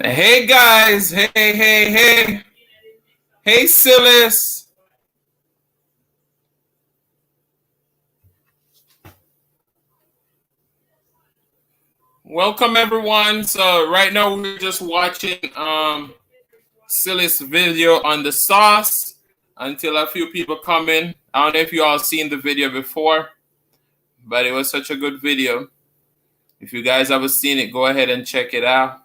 Hey guys, hey Silas. Welcome everyone. So right now we're just watching Silas video on the sauce until a few people come in. I don't know if you all seen the video before, but it was such a good video. If you guys haven't seen it, go ahead and check it out.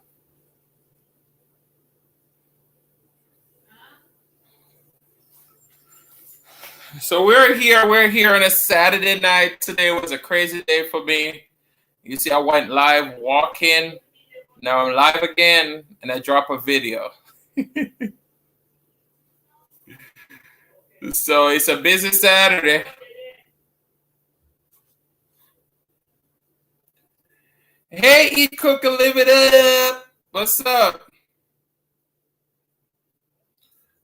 So we're here on a Saturday night. Today was a crazy day for me. You see, I went live walking. Now I'm live again, and I drop a video. So it's a busy Saturday. Hey, Eat, Cook, and Live It Up. What's up?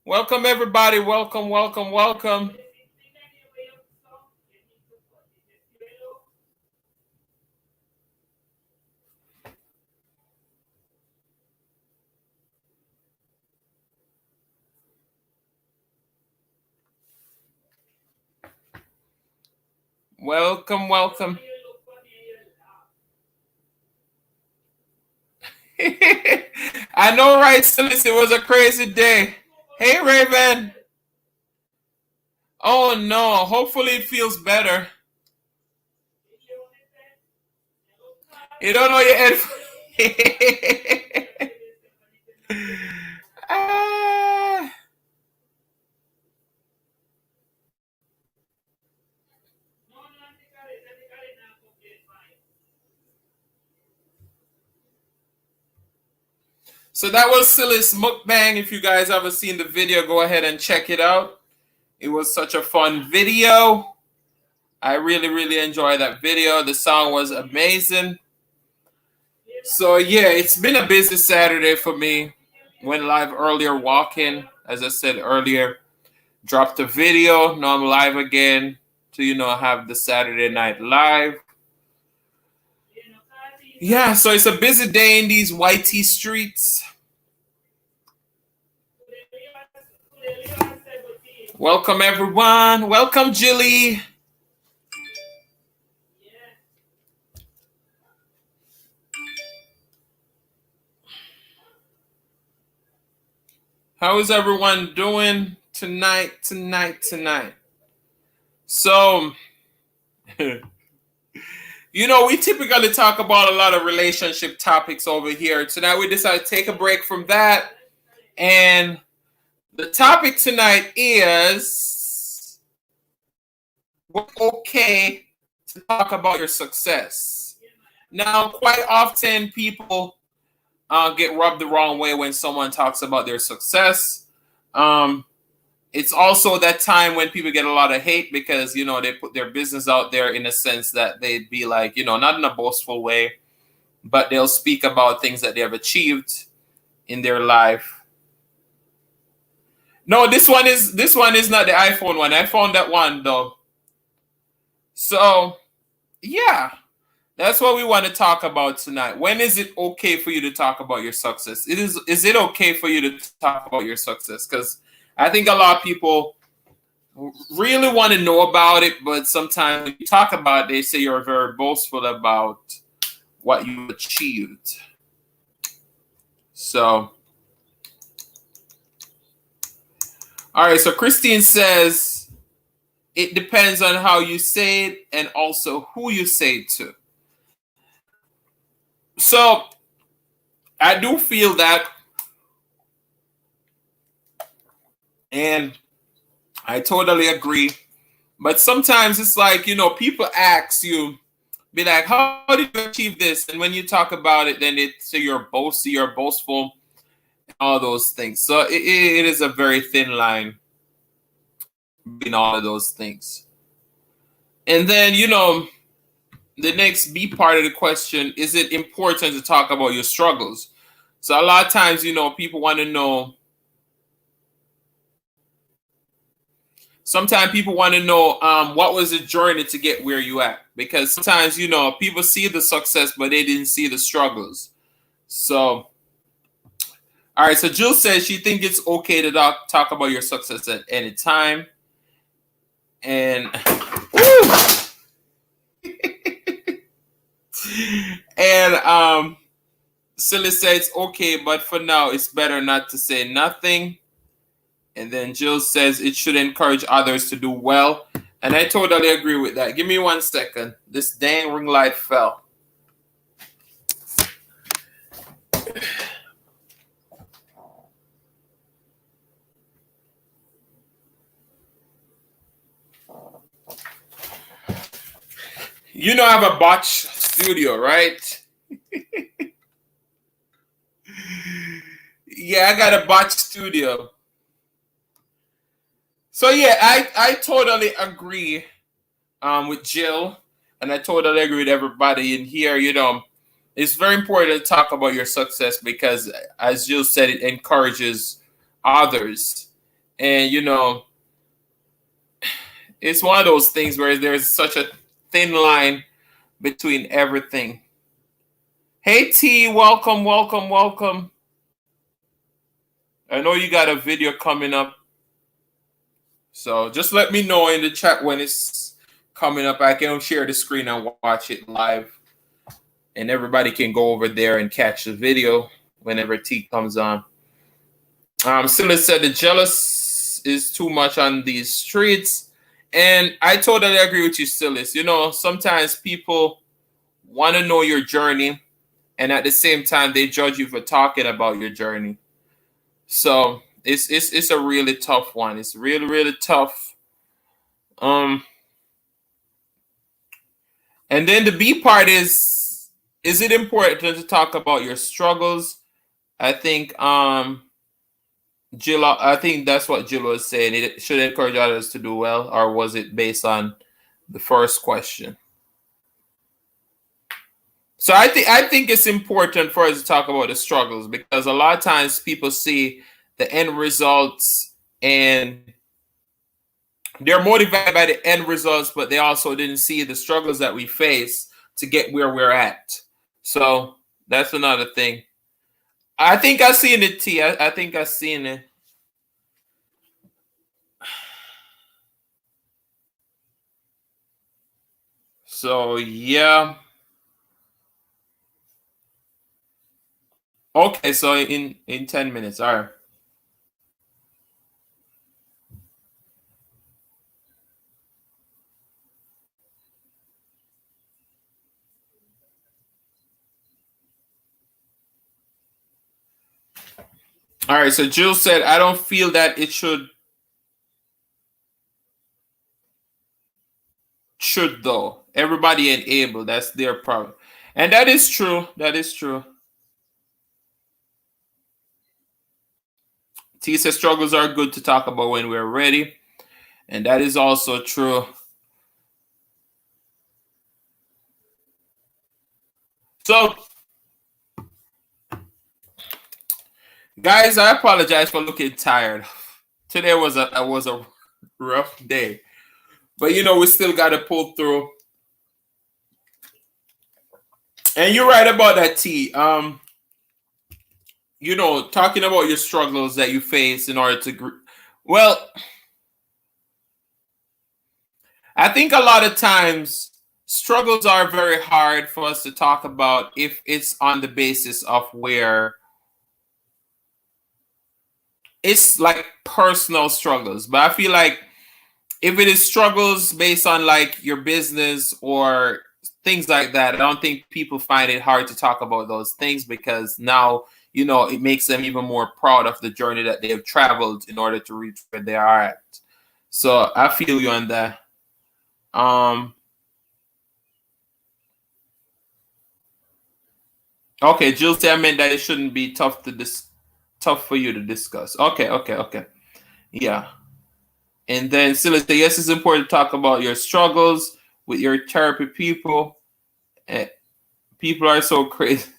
Welcome, everybody. Welcome. Welcome. I know, right, Silas? It was a crazy day. Hey, Raven. Oh, no. Hopefully it feels better. You don't know your head. Ah. So that was Silas Mukbang. If you guys haven't seen the video, go ahead and check it out. It was such a fun video. I really enjoyed that video. The song was amazing. So yeah, it's been a busy Saturday for me. Went live earlier walking, as I said earlier. Dropped a video. Now I'm live again to have the Saturday night live. Yeah, so it's a busy day in these YT streets. Welcome everyone. Welcome Jilly. How is everyone doing tonight? So, we typically talk about a lot of relationship topics over here. Tonight we decided to take a break from that. And the topic tonight is okay to talk about your success. Now, quite often people get rubbed the wrong way when someone talks about their success. It's also that time when people get a lot of hate because, they put their business out there in a sense that they'd be like, not in a boastful way, but they'll speak about things that they have achieved in their life. No, this one is not the iPhone one. I found that one though. So, yeah. That's what we want to talk about tonight. When is it okay for you to talk about your success? Is it okay for you to talk about your success? Because I think a lot of people really want to know about it, but sometimes when you talk about it, they say you're very boastful about what you achieved. So, all right. So Christine says it depends on how you say it and also who you say it to. So I do feel that, and I totally agree. But sometimes it's like, people ask you, be like, how did you achieve this? And when you talk about it, then they say you're boastful, all those things. So it is a very thin line between all of those things. And then, the next B part of the question, is it important to talk about your struggles? So a lot of times, people want to know. Sometimes people want to know what was the journey to get where you at, because sometimes people see the success but they didn't see the struggles. So, all right. So Jill says she thinks it's okay to talk about your success at any time. And and Silly says it's okay, but for now it's better not to say nothing. And then Jill says it should encourage others to do well. And I totally agree with that. Give me 1 second. This dang ring light fell. You know I have a botch studio, right? Yeah, I got a botch studio. So yeah, I totally agree with Jill, and I totally agree with everybody in here. You know, it's very important to talk about your success because, as Jill said, it encourages others. And you know, it's one of those things where there's such a thin line between everything. Hey T, welcome, welcome, welcome. I know you got a video coming up. So just let me know in the chat when it's coming up. I can share the screen and watch it live. And everybody can go over there and catch the video whenever T comes on. Silas said the jealous is too much on these streets. And I totally agree with you, Silas. You know, sometimes people want to know your journey, and at the same time, they judge you for talking about your journey. So it's a really tough one. It's really, really tough. And then the B part is it important to talk about your struggles? I think Jill, I think that's what Jill was saying. It should encourage others to do well, or was it based on the first question? So I think it's important for us to talk about the struggles because a lot of times people see the end results and they're motivated by the end results, but they also didn't see the struggles that we face to get where we're at. So that's another thing. I think I seen it, T. I think I seen it. So yeah. Okay, so in 10 minutes. All right. All right, so Jill said I don't feel that it should though. Everybody enable, that's their problem. And that is true. That is true. T says struggles are good to talk about when we're ready. And that is also true. So guys, I apologize for looking tired. Today was a rough day. But you know, we still gotta pull through. And you're right about that, T. You know, talking about your struggles that you face in order to well, I think a lot of times struggles are very hard for us to talk about if it's on the basis of where it's like personal struggles. But I feel like if it is struggles based on like your business or things like that, I don't think people find it hard to talk about those things because now, you know, it makes them even more proud of the journey that they have traveled in order to reach where they are at. So I feel you on that. Okay, Jill said I meant that it shouldn't be tough for you to discuss. Okay, okay, okay. Yeah. And then Silas said, yes, it's important to talk about your struggles with your therapy people. And people are so crazy.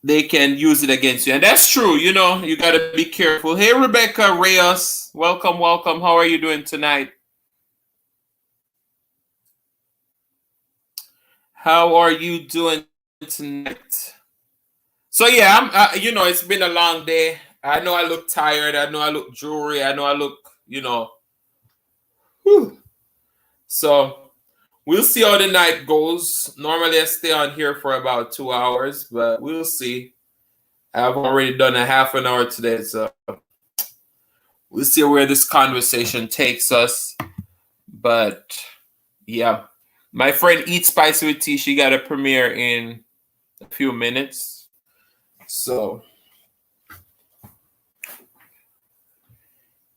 They can use it against you. And that's true, you know, you gotta be careful. Hey Rebecca Reyes, welcome, welcome. How are you doing tonight? How are you doing tonight? So yeah, it's been a long day. I know I look tired. I know I look jewelry. I know I look, whew. So we'll see how the night goes. Normally I stay on here for about 2 hours, but we'll see. I've already done a half an hour today, so we'll see where this conversation takes us. But yeah, my friend Eat Spicy with Tea, she got a premiere in a few minutes. So,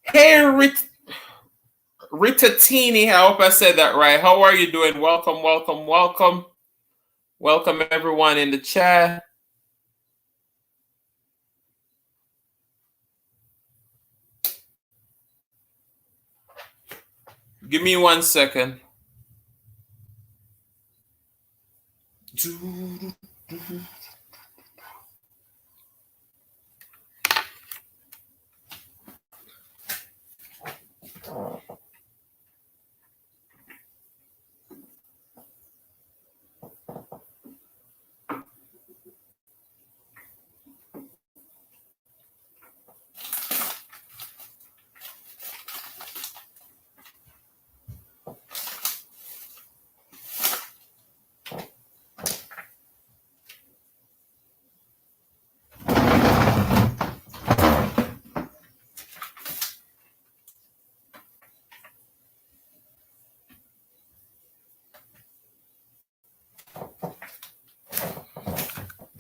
hey, Ritatini, I hope I said that right. How are you doing? Welcome, welcome, welcome. Welcome everyone in the chat. Give me 1 second.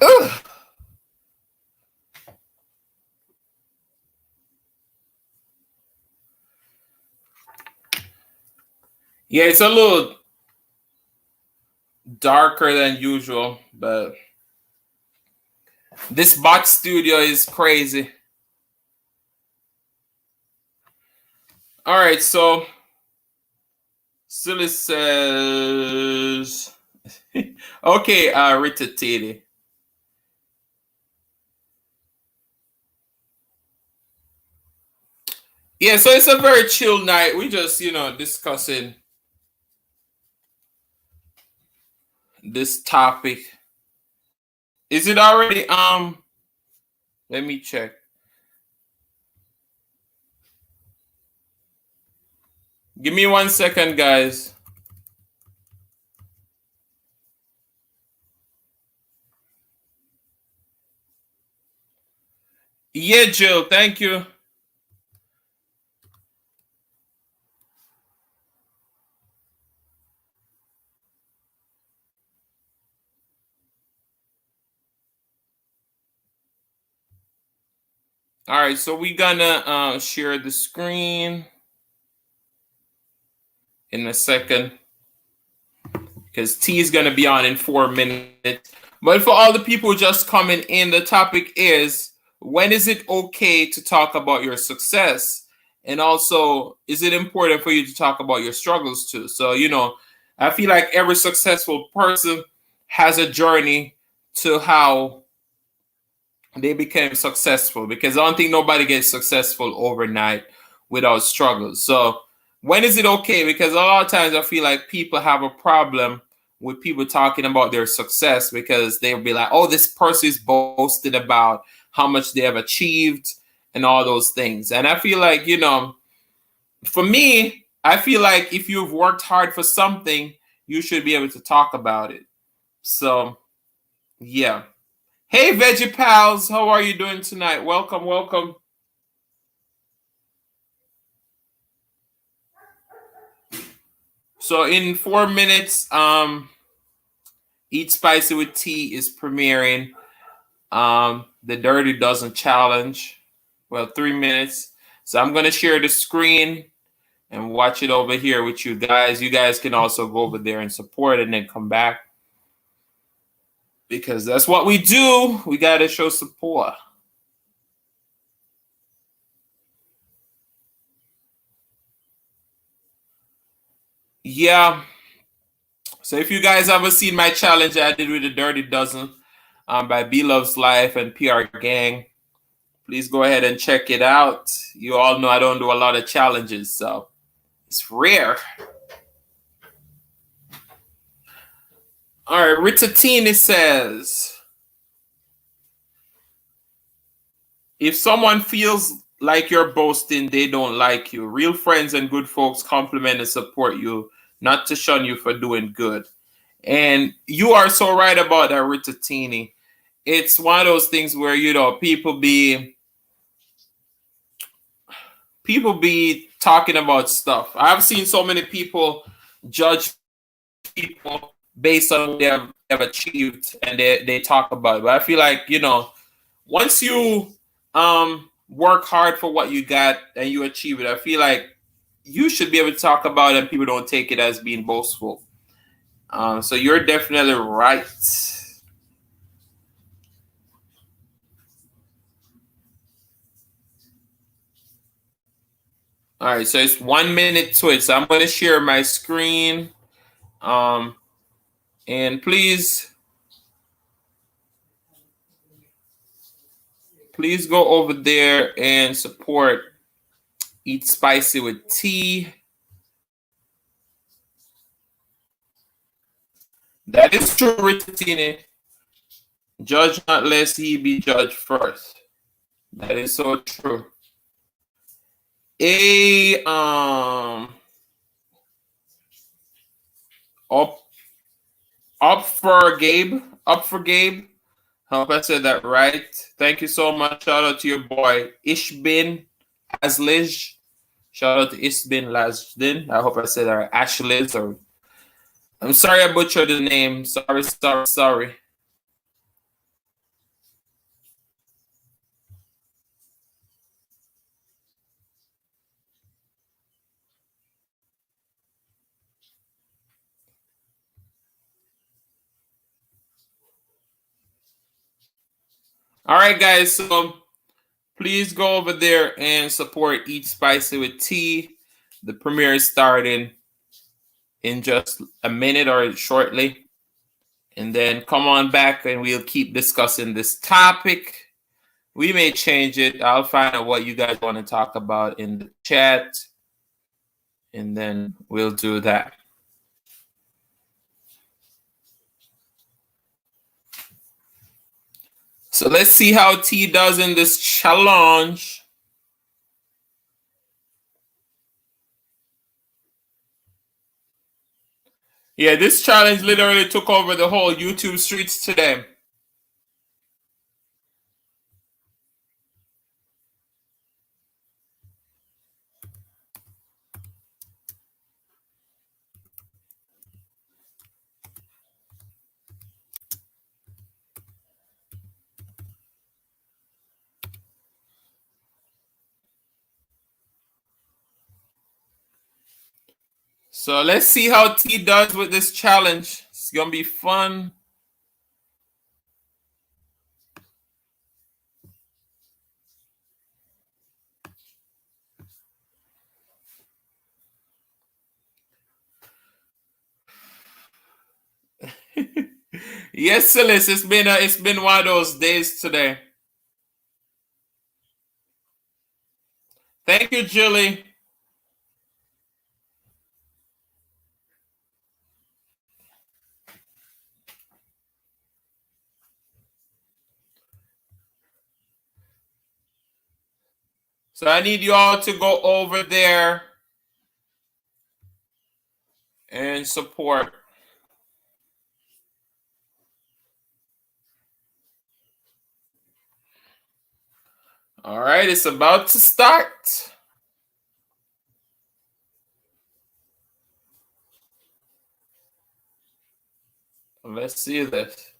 Ugh. Yeah, it's a little darker than usual, but this bot studio is crazy. All right, so Silly says, okay, Rita Titi. Yeah, so it's a very chill night. We just, discussing this topic. Is it already let me check. Give me 1 second, guys. Yeah, Jill, thank you. All right, so we're gonna share the screen in a second because T is gonna be on in 4 minutes. But for all the people just coming in, the topic is, when is it okay to talk about your success? And also, is it important for you to talk about your struggles too? So, I feel like every successful person has a journey to how they became successful, because I don't think nobody gets successful overnight without struggles. So, when is it okay? Because a lot of times I feel like people have a problem with people talking about their success, because they'll be like, oh, this person is boasted about how much they have achieved and all those things. And I feel like, for me, I feel like if you've worked hard for something, you should be able to talk about it. So, yeah. Hey, Veggie Pals, how are you doing tonight? Welcome, welcome. So, in 4 minutes, Eat Spicy with Tea is premiering. The Dirty Dozen Challenge. Well, 3 minutes. So, I'm going to share the screen and watch it over here with you guys. You guys can also go over there and support and then come back, because that's what we do. We got to show support. Yeah. So if you guys haven't seen my challenge I did with the Dirty Dozen by B Loves Life and PR Gang, please go ahead and check it out. You all know I don't do a lot of challenges, so it's rare. All right, Ritatini says, if someone feels like you're boasting, they don't like you. Real friends and good folks compliment and support you, not to shun you for doing good. And you are so right about that, Ritatini. It's one of those things where, people be talking about stuff. I've seen so many people judge people based on what they have achieved, and they talk about it. But I feel like, once you work hard for what you got and you achieve it, I feel like you should be able to talk about it and people don't take it as being boastful. So you're definitely right. All right, so it's 1 minute to it. So I'm going to share my screen. Um, and please go over there and support Eat Spicy with Tea. That is true, Ritatini. Judge not lest he be judged first. That is so true. A up up for Gabe. Up for Gabe. I hope I said that right. Thank you so much. Shout out to your boy Ishbin Aslij. Shout out to Ishbin Lazdin. I hope I said that right. Ashliz, or I'm sorry I butchered the name. Sorry, sorry, sorry. All right, guys. So please go over there and support Eat Spicy with Tea. The premiere is starting in just a minute or shortly. And then come on back and we'll keep discussing this topic. We may change it. I'll find out what you guys want to talk about in the chat. And then we'll do that. So let's see how T does in this challenge. Yeah, this challenge literally took over the whole YouTube streets today. So let's see how T does with this challenge. It's gonna be fun. Yes, Celeste, it's been one of those days today. Thank you, Julie. So I need you all to go over there and support. All right, it's about to start. Let's see this.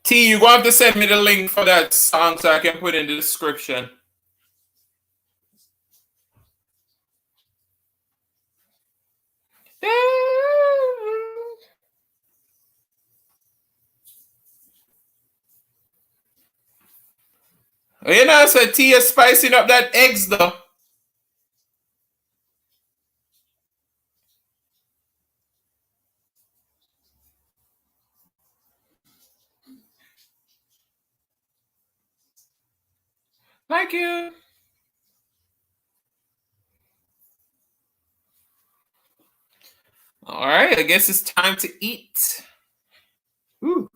T, you're going to have to send me the link for that song so I can put it in the description. You know, so T is spicing up that eggs though. Thank you. All right, I guess it's time to eat. Ooh.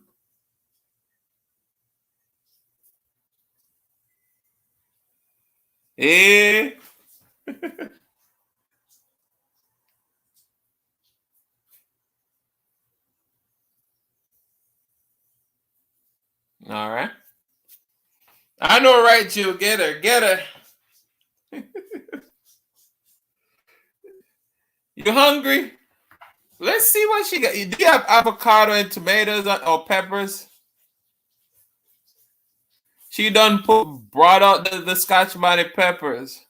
Eh. All right. I know, right, Jill? Get her, get her. You hungry? Let's see what she got. Do you have avocado and tomatoes or peppers? She done brought out the Scotch bonnet peppers.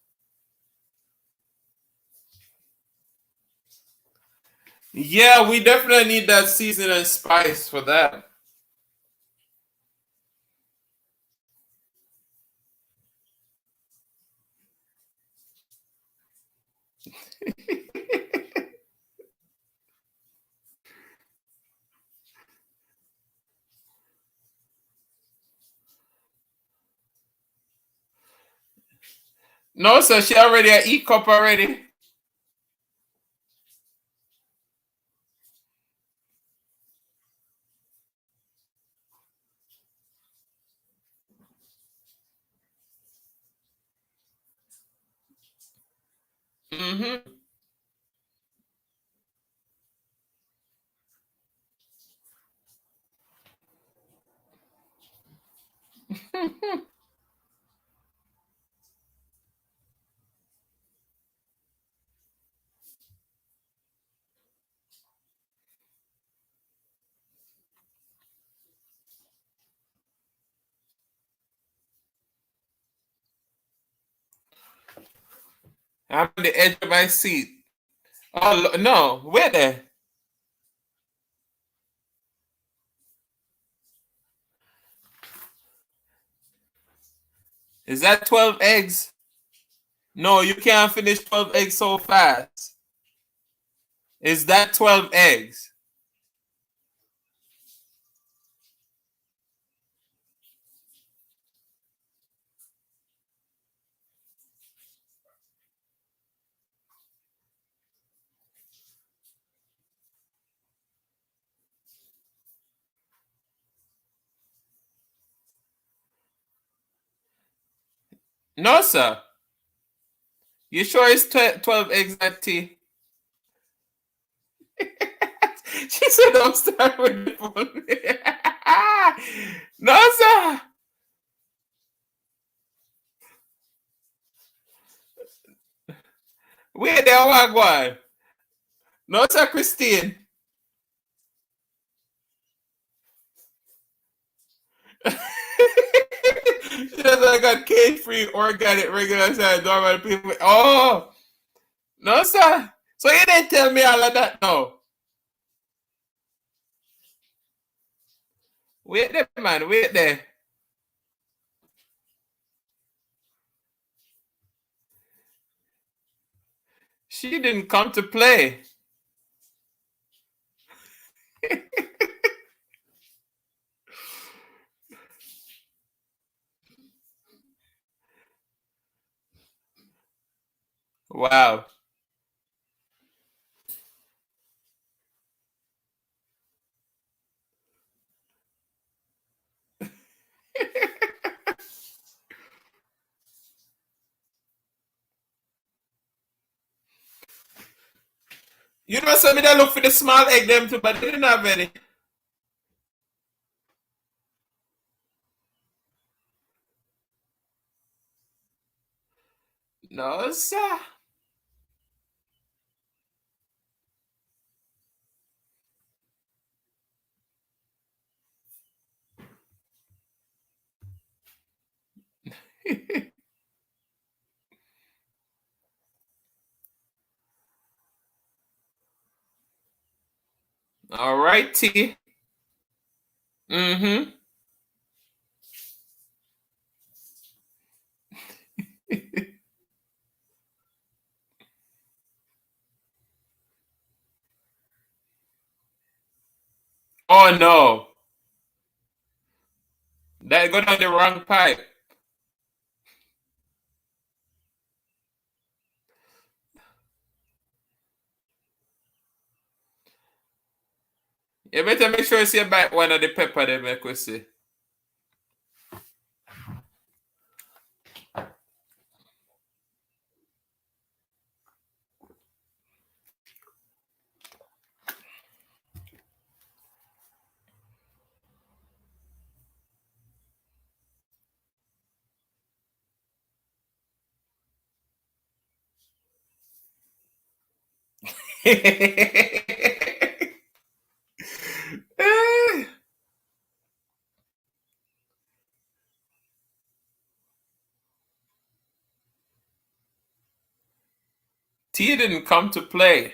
Yeah, we definitely need that season and spice for that. No, sir, she already a E cup already. Mm-hmm. I'm on the edge of my seat. Oh no, where there? Is that 12 eggs? No, you can't finish 12 eggs so fast. Is that 12 eggs? No, sir. You sure it's 12 eggs at tea? She said, don't start with the phone. No, sir. Wait there, Wagwan. No, sir, Christine. She doesn't like got cage free, organic, regular size, normal people. Oh, no, sir. So you didn't tell me all of that no. Wait there, man. Wait there. She didn't come to play. Wow. You know, some me that look for the small egg them too, but they didn't have any. No, sir. All right, T. Mm-hmm. Oh no, that go down the wrong pipe. You better make sure you see back one of the pepper they make we see. T didn't come to play.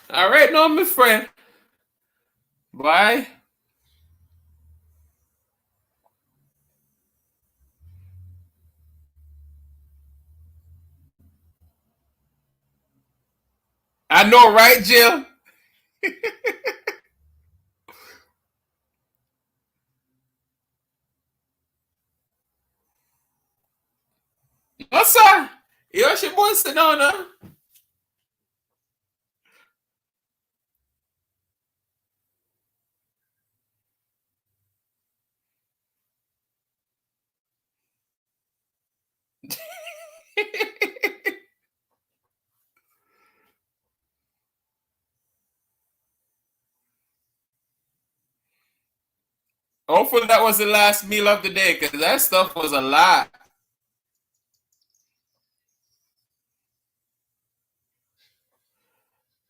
All right, no, my friend. Bye. I know, right, Jill? No, sir. You should boy sit down now. Hopefully that was the last meal of the day, because that stuff was a lot.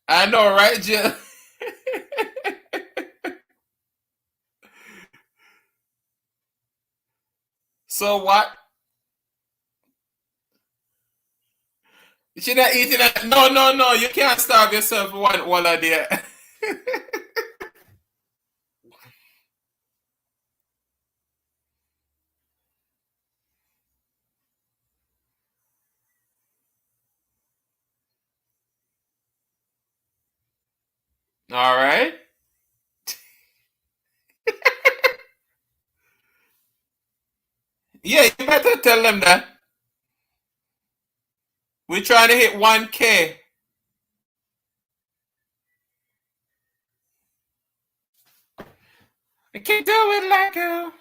I know, right, Jill? So what? You're not eating that? No, no, no. You can't starve yourself one a day. All right. Yeah, you better tell them that. We're trying to hit 1K. I can't do it like you.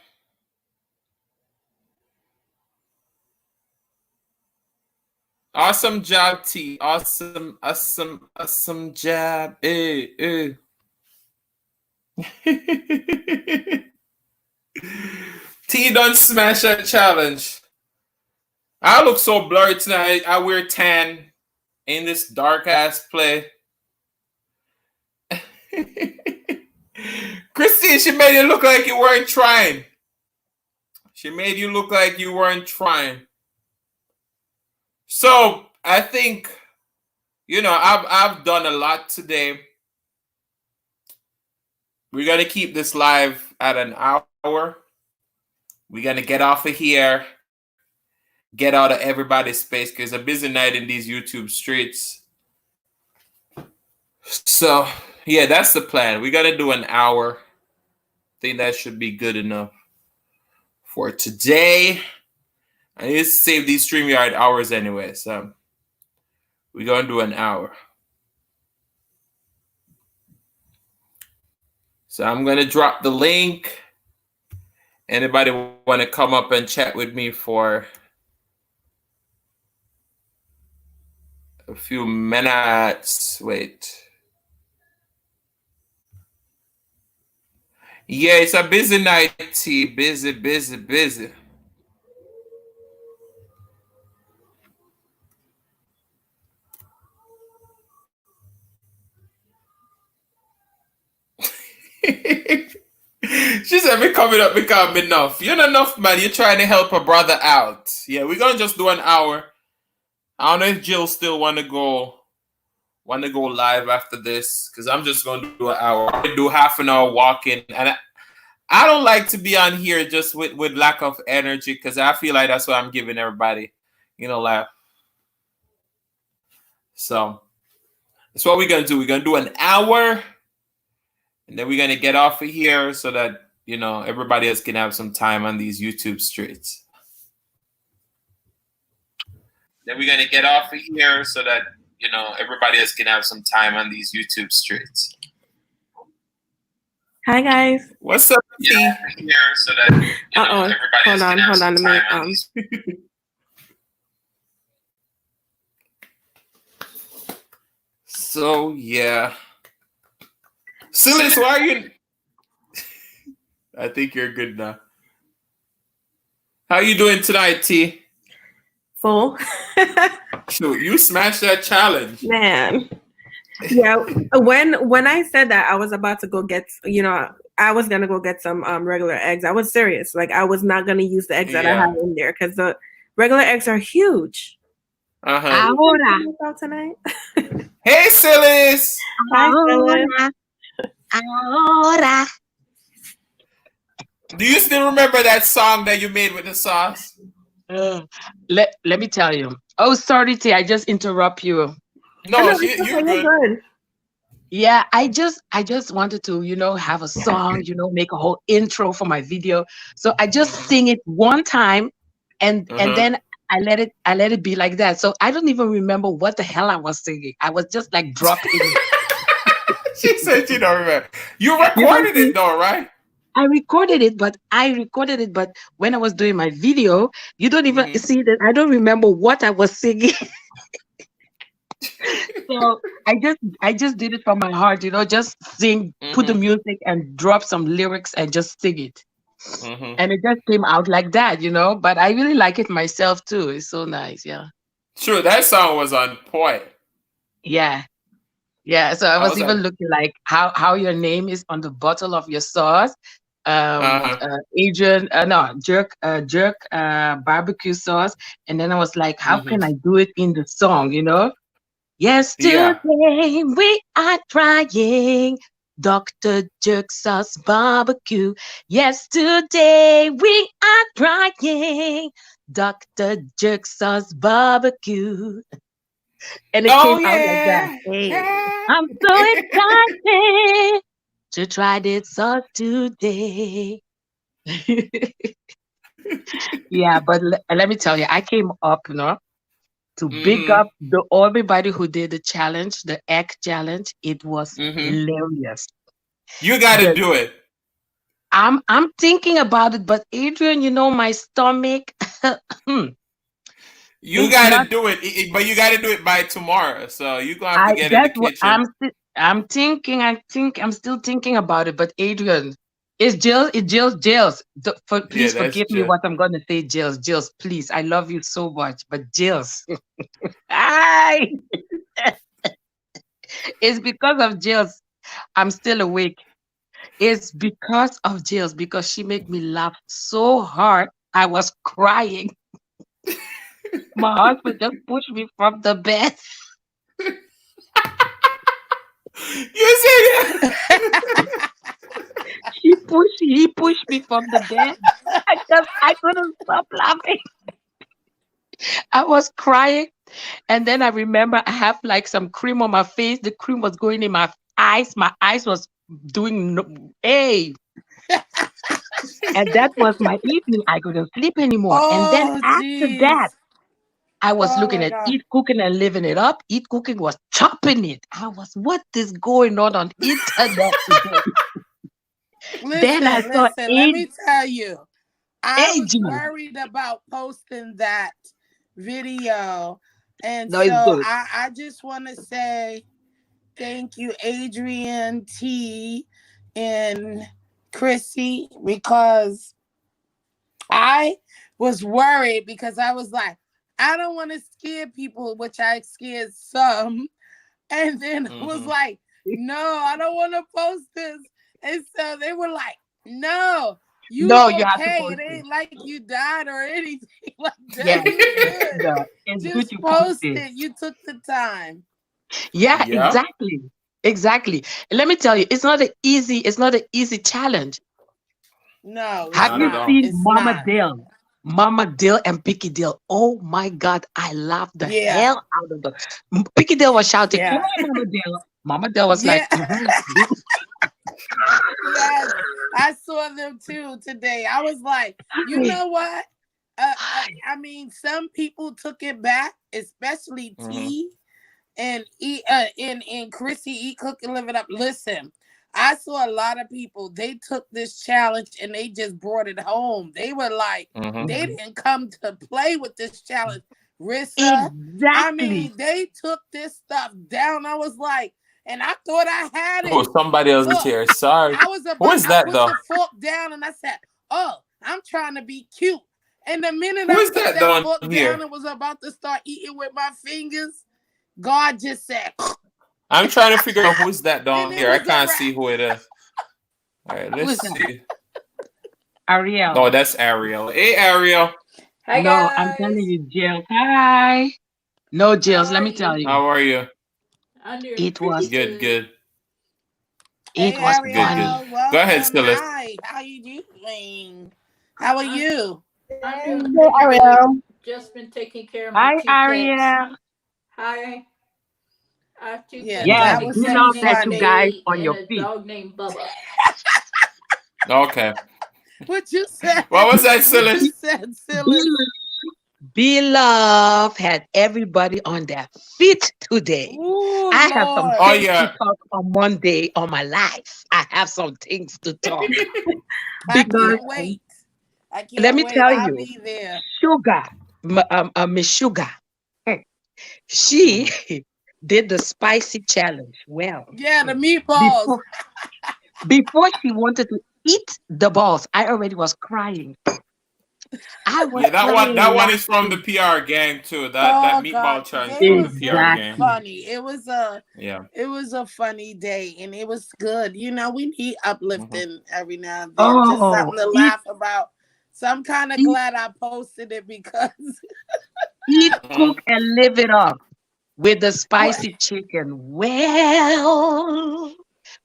Awesome job, T. Awesome, awesome, awesome job. Hey, hey. T done smash that challenge. I look so blurry tonight. I wear tan in this dark ass play. Christine, she made it look like you weren't trying. She made you look like you weren't trying. So I think, I've done a lot today. We're gonna keep this live at an hour. We're gonna get off of here, get out of everybody's space because it's a busy night in these YouTube streets. So yeah, that's the plan. We gotta do an hour. I think that should be good enough for today. I need to save these StreamYard hours anyway, so we're gonna do an hour. So I'm gonna drop the link. Anybody want to come up and chat with me for a few minutes? Wait. Yeah, it's a busy night, T. Busy, busy, busy. She said, "Me coming up become enough. You're not enough, man. You're trying to help a brother out. Yeah, we're gonna just do an hour. I don't know if Jill still want to go live after this because I'm just going to do an hour. I do half an hour walking, and I don't like to be on here just with lack of energy because I feel like that's what I'm giving everybody, laugh. So that's what we're gonna do. We're gonna do an hour, and then we're gonna get off of here so that everybody else can have some time on these YouTube streets. Then we're gonna get off of here so that everybody else can have some time on these YouTube streets. Hi guys. What's up, T? Here so that everybody else can have some time on these. So yeah. Silas, why are you? I think you're good now. How you doing tonight, T? Full. Shoot, you smashed that challenge. Man. Yeah. When I said that I was about to go get, I was gonna go get some regular eggs. I was serious. Like I was not gonna use the eggs that I have in there because the regular eggs are huge. Ahora. Tonight. Hey, Silas. Hi, Silas. Ahora. Do you still remember that song that you made with the sauce? Let me tell you. Oh, sorry, T. I just interrupt you. No, you're good. Yeah, I just wanted to, have a song, make a whole intro for my video. So I just sing it one time, and then I let it be like that. So I don't even remember what the hell I was singing. I was just like dropping it. She said she don't remember. You recorded it though, right? I recorded it, but when I was doing my video, you don't even see that. I don't remember what I was singing. So I just did it from my heart, just sing, put the music and drop some lyrics and just sing it. And it just came out like that, but I really like it myself too. It's so nice. Yeah. Sure. That song was on point. Yeah. Yeah. So I was even looking like how your name is on the bottle of your sauce. Adrian, jerk barbecue sauce. And then I was like, how can I do it in the song, Yesterday we are trying Dr. Jerk Sauce Barbecue. Yesterday we are trying Dr. Jerk Sauce Barbecue. And it came out like that. Hey, I'm so excited to try this sauce today. Yeah, but let me tell you, I came up, to big up everybody who did the challenge, the egg challenge. It was hilarious. You got to do it. I'm thinking about it, but Adrian, my stomach. You got to do it, but you got to do it by tomorrow. So you're going to have to get in the kitchen. I'm still thinking about it, but Adrian, it's Jill. Please forgive me what I'm going to say, Jills, please. I love you so much, but Jills. It's because of Jills I'm still awake. It's because of Jills, because she made me laugh so hard. I was crying. My husband just pushed me from the bed. You see that? He pushed me from the bed. I couldn't stop laughing. I was crying. And then I remember I have like some cream on my face. The cream was going in my eyes. My eyes was doing And that was my evening. I couldn't sleep anymore. And then after that, I was looking at Eat Cooking and Living It Up. Eat Cooking was chopping it. I was, what is going on internet today? Listen, let me tell you. I was worried about posting that video. And so I just want to say thank you, Adrian, T, and Chrissy, because I was worried because I was like, I don't want to scare people, which I scared some. And then I was like, no, I don't want to post this. And so they were like, no, You no, okay. you have to post it ain't it. like you died or anything like that. Yeah, Good. yeah. It's Just good you post posted. it. You took the time. Yeah, Yeah. exactly. And let me tell you, it's not an easy challenge. No, it's Have Not you at not. all. seen It's Mama not. Dale? Mama Dale and Picky Dale. Oh my God, I laughed the Yeah. hell out of them. Picky Dale was shouting, Yeah. "Come on, Mama Dale." Mama Dale was Yeah. like, Yes, I saw them too today. I was like, you know what? I mean, some people took it back, especially T and Chrissy E Cook and Live It Up. Listen, I saw a lot of people. They took this challenge and they just brought it home. They were like, they didn't come to play with this challenge. Rissa, exactly. I mean, they took this stuff down. I was like, and I thought I had it. Oh, somebody else is here. Sorry. I was about Who is that, to put though? the fork down and I said, oh, I'm trying to be cute. And the minute Who I is put that that down fork here? down and was about to start eating with my fingers, God just said, I'm trying to figure out who's that down And it here. I was a can't wrap. see who it is. All right, let's Who's that? see. Ariel. No, that's Ariel. Hey, Ariel. Hi, No, guys. I'm telling you, Jill. Hi. No, Jills, How let are me you? tell you. How are you? I'm doing It pretty was Good, good. It Hey, was Good, funny. Ariel, good. Go ahead, welcome. Silas. Hi, how you doing? How are you? I'm doing pretty good. Just been taking care of my Hi, 2 pets. Ariel. Hi. I have 2 Yeah, pets. Yeah, that a was we cat so love named that you funny. guys Spade on and your a feet. dog named Bubba. Okay. What you said? What was that, What Silas? you said, Silas? Be Love had everybody on their feet today. Ooh, I have some Lord. Oh, things yeah. to talk on Monday on my life. I have some things to talk I because can't wait. I can't let me wait. tell I'll you, be there. Sugar, Miss Sugar, she did the spicy challenge well. Yeah, the meatballs. Before she wanted to eat the balls, I already was crying. I was Yeah, that one is from laughing. the PR gang too. That meatball God, challenge they from were the PR very gang. funny. It was a Yeah. funny day, and it was good. You know, we need uplifting every now and then, just Oh, something to laugh about. So I'm kind of glad I posted it because eat, cook, and live it up with the spicy chicken. Well,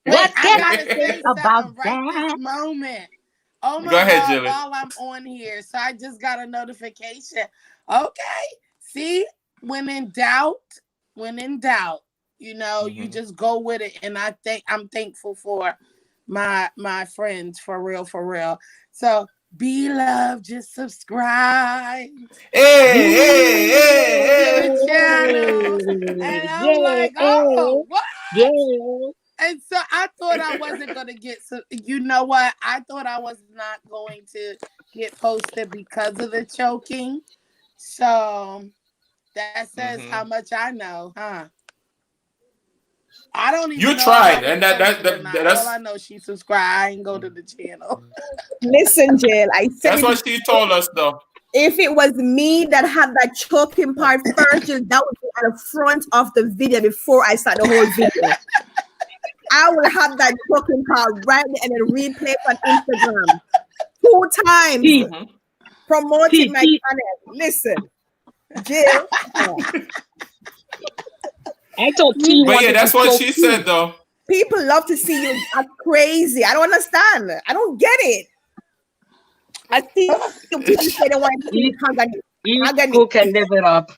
wait, what I can I gotta say say about something right this that? moment. Oh Go my ahead, God, Jilly. while I'm on here. So I just got a notification. Okay. See, when in doubt, you know, you just go with it. And I'm thankful for my friends, for real. So Be Love, just subscribe to the channel. And I'm like, oh, what? And so I thought I wasn't going to get, you know what? I thought I was not going to get posted because of the choking. So that says how much I know, huh? I don't even You know tried, if I and was that's posted or not. All I know, she subscribed. I ain't go to the channel. Listen, Jill, I said that's what she told us though. If it was me that had that choking part first, Jill, that would be at the front of the video before I start the whole video. I will have that choking part right there and then replay on Instagram 2 times promoting my channel. Listen, Jill. But yeah, that's what she said though. People love to see you act crazy. I don't understand. I don't get it. I see people say they want to eat, cook and live it up.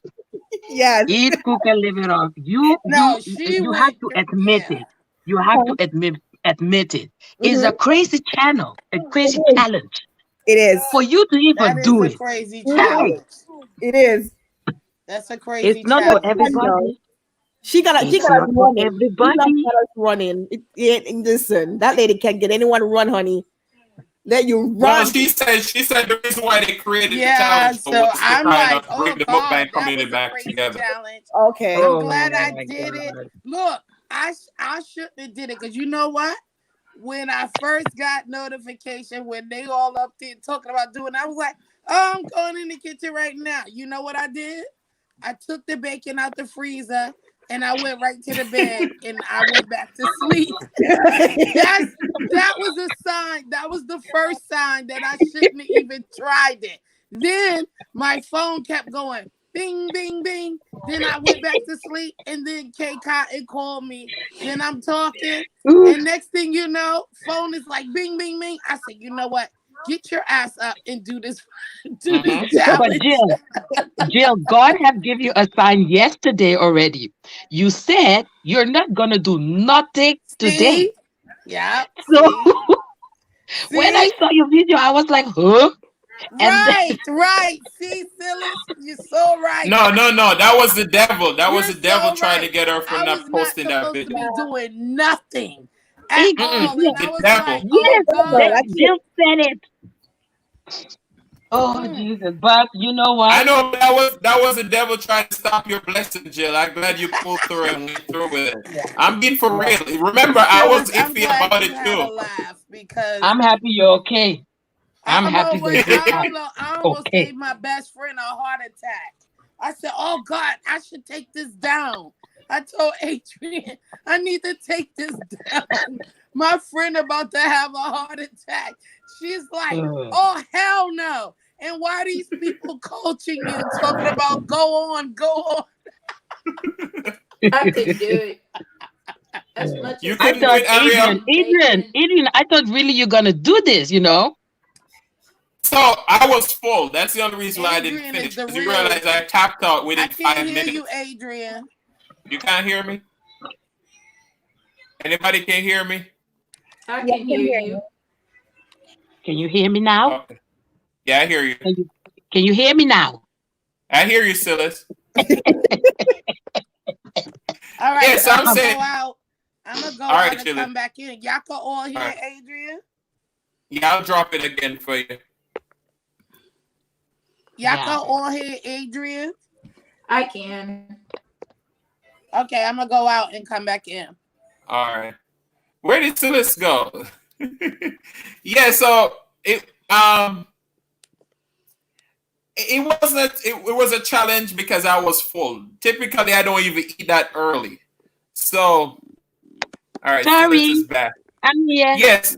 Yes. Eat, cook and live it up. You have to admit it. You have to admit it. It's a crazy channel, a crazy challenge. It is. For you to even do it. Crazy challenge. It is. That's a crazy It's not challenge. for everybody. She got us running. Everybody. Running. Listen, that lady can't get anyone run, honey. Let you run. Well, she said the reason why they created the challenge so was to I'm kind like, of bring the mukbang community back crazy together. Challenge. Okay. I'm glad I did it. Look, I shouldn't have did it because you know what? When I first got notification when they all up there talking about doing it, I was like, oh, I'm going in the kitchen right now. You know what I did? I took the bacon out the freezer and I went right to the bed and I went back to sleep. That was a sign. That was the first sign that I shouldn't have even tried it. Then my phone kept going, bing, bing, bing. Then I went back to sleep, and then K Cotton called me. Then I'm talking, and next thing you know, phone is like bing, bing, bing. I said, you know what? Get your ass up and do this. Do this challenge. But Jill, God have given you a sign yesterday already. You said you're not gonna do nothing today. Yeah. So when I saw your video, I was like, huh? Right. See, silly, you're so right. No. That was the devil. That was the devil trying to get her for not posting that video. Be doing nothing at all. And I was devil. like, oh, Jill said it. Oh Jesus! But you know what? I know that was the devil trying to stop your blessing, Jill. I'm glad you pulled through and went through with it. Yeah. I'm being for real. Remember, I was iffy about it too. Because I'm happy you're okay. I'm happy I almost gave my best friend a heart attack. I said, "Oh God, I should take this down." I told Adrian, "I need to take this down." My friend about to have a heart attack. She's like, "Oh hell no!" And why are these people coaching you, talking about go on? I could do it. As much you as I thought, Adrian, I thought really you're gonna do this, you know. So I was full. That's the only reason why I didn't finish. Because you realize I tapped out within 5 minutes. I can't hear you, Adrian. You can't hear me? Anybody can hear me? I can hear you. Can you hear me now? Okay. Yeah, I hear you. Can you hear me now? I hear you, Silas. All right, yes, I'm saying. I'm gonna go out and come back in. Y'all can all hear Adrian? Yeah, I'll drop it again for you. Y'all can all hear Adrian? I can. Okay, I'm gonna go out and come back in. All right. Where did Silas go? Yeah, so it was a challenge because I was full. Typically, I don't even eat that early. So, all right, sorry, Silas is back. I'm here. Yes.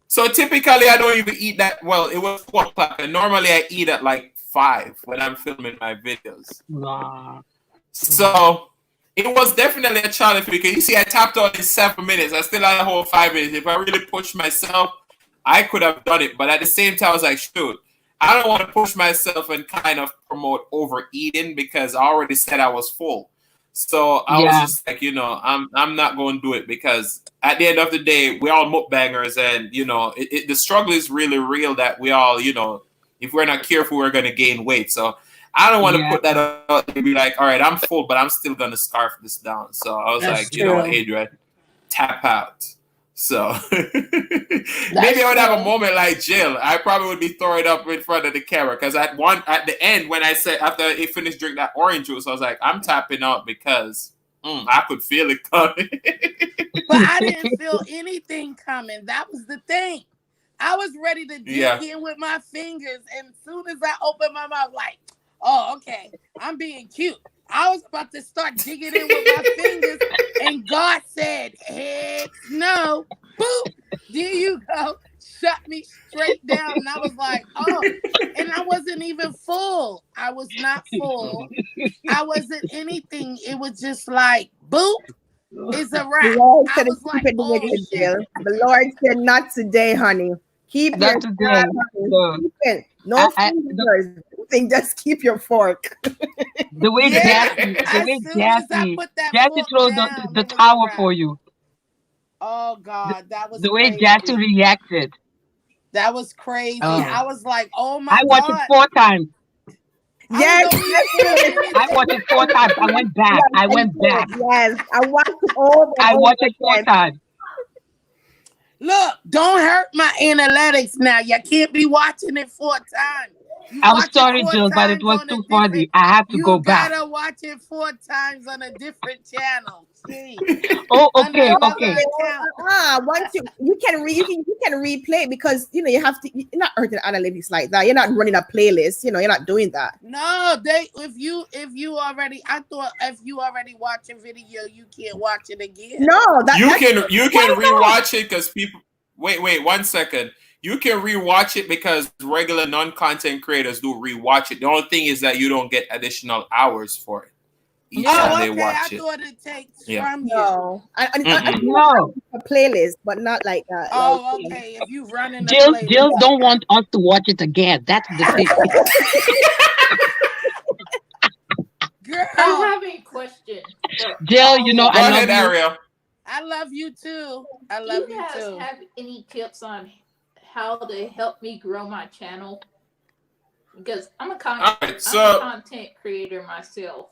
So typically, I don't even eat that. Well, it was 4 o'clock, and normally I eat at like 5 when I'm filming my videos. Wow. So it was definitely a challenge because you see, I tapped out in 7 minutes. I still had a whole 5 minutes. If I really pushed myself, I could have done it. But at the same time, I was like, shoot, I don't want to push myself and kind of promote overeating because I already said I was full. So I was just like, I'm not going to do it because at the end of the day, we're all mukbangers, and the struggle is really real that we all, if we're not careful, we're going to gain weight. So I don't want to put that out and be like, all right, I'm full, but I'm still going to scarf this down. So I was Adrian, tap out. So maybe I would have a moment like Jill. I probably would be throwing up in front of the camera because at the end when I said after he finished drinking that orange juice, I was like, I'm tapping out because I could feel it coming. But I didn't feel anything coming. That was the thing. I was ready to dig in with my fingers, and as soon as I opened my mouth, like, oh, okay, I'm being cute. I was about to start digging in with my fingers, and God said, heck no. Boop. There you go. Shut me straight down. And I was like, oh. And I wasn't even full. I was not full. I wasn't anything. It was just like, boop. It's a wrap. The Lord said, the Lord said, not today, honey. Keep your honey. No fingers. Just keep your fork. The way Jackie throws the towel for you. Oh God, that was the way Jackie reacted. That was crazy. I was like, oh my God. I watched it 4 times. Yes, I watched it 4 times. I went back. Yes, I watched it all. I watched it 4 times. Look, don't hurt my analytics now. You can't be watching it 4 times. I'm sorry, Jill, but it was too funny. I have to go back. You gotta watch it 4 times on a different channel. Oh, okay. Once you can replay because you have to. You're not hurting analytics like that. You're not running a playlist. You're not doing that. No, if you already watch a video, you can't watch it again. No, you can rewatch it because people. wait 1 second. You can rewatch it because regular non-content creators do rewatch it. The only thing is that you don't get additional hours for it each time they watch it. I thought it takes from you. No, I No. a playlist, but not like that. Oh, okay. If you run in Jill don't want us to watch it again. That's the thing. Girl, I have a question. Jill, you know, Go I ahead, love you. Ariel. I love you too. I Do love you you guys too. have any tips on how to help me grow my channel? Because I'm a content creator myself.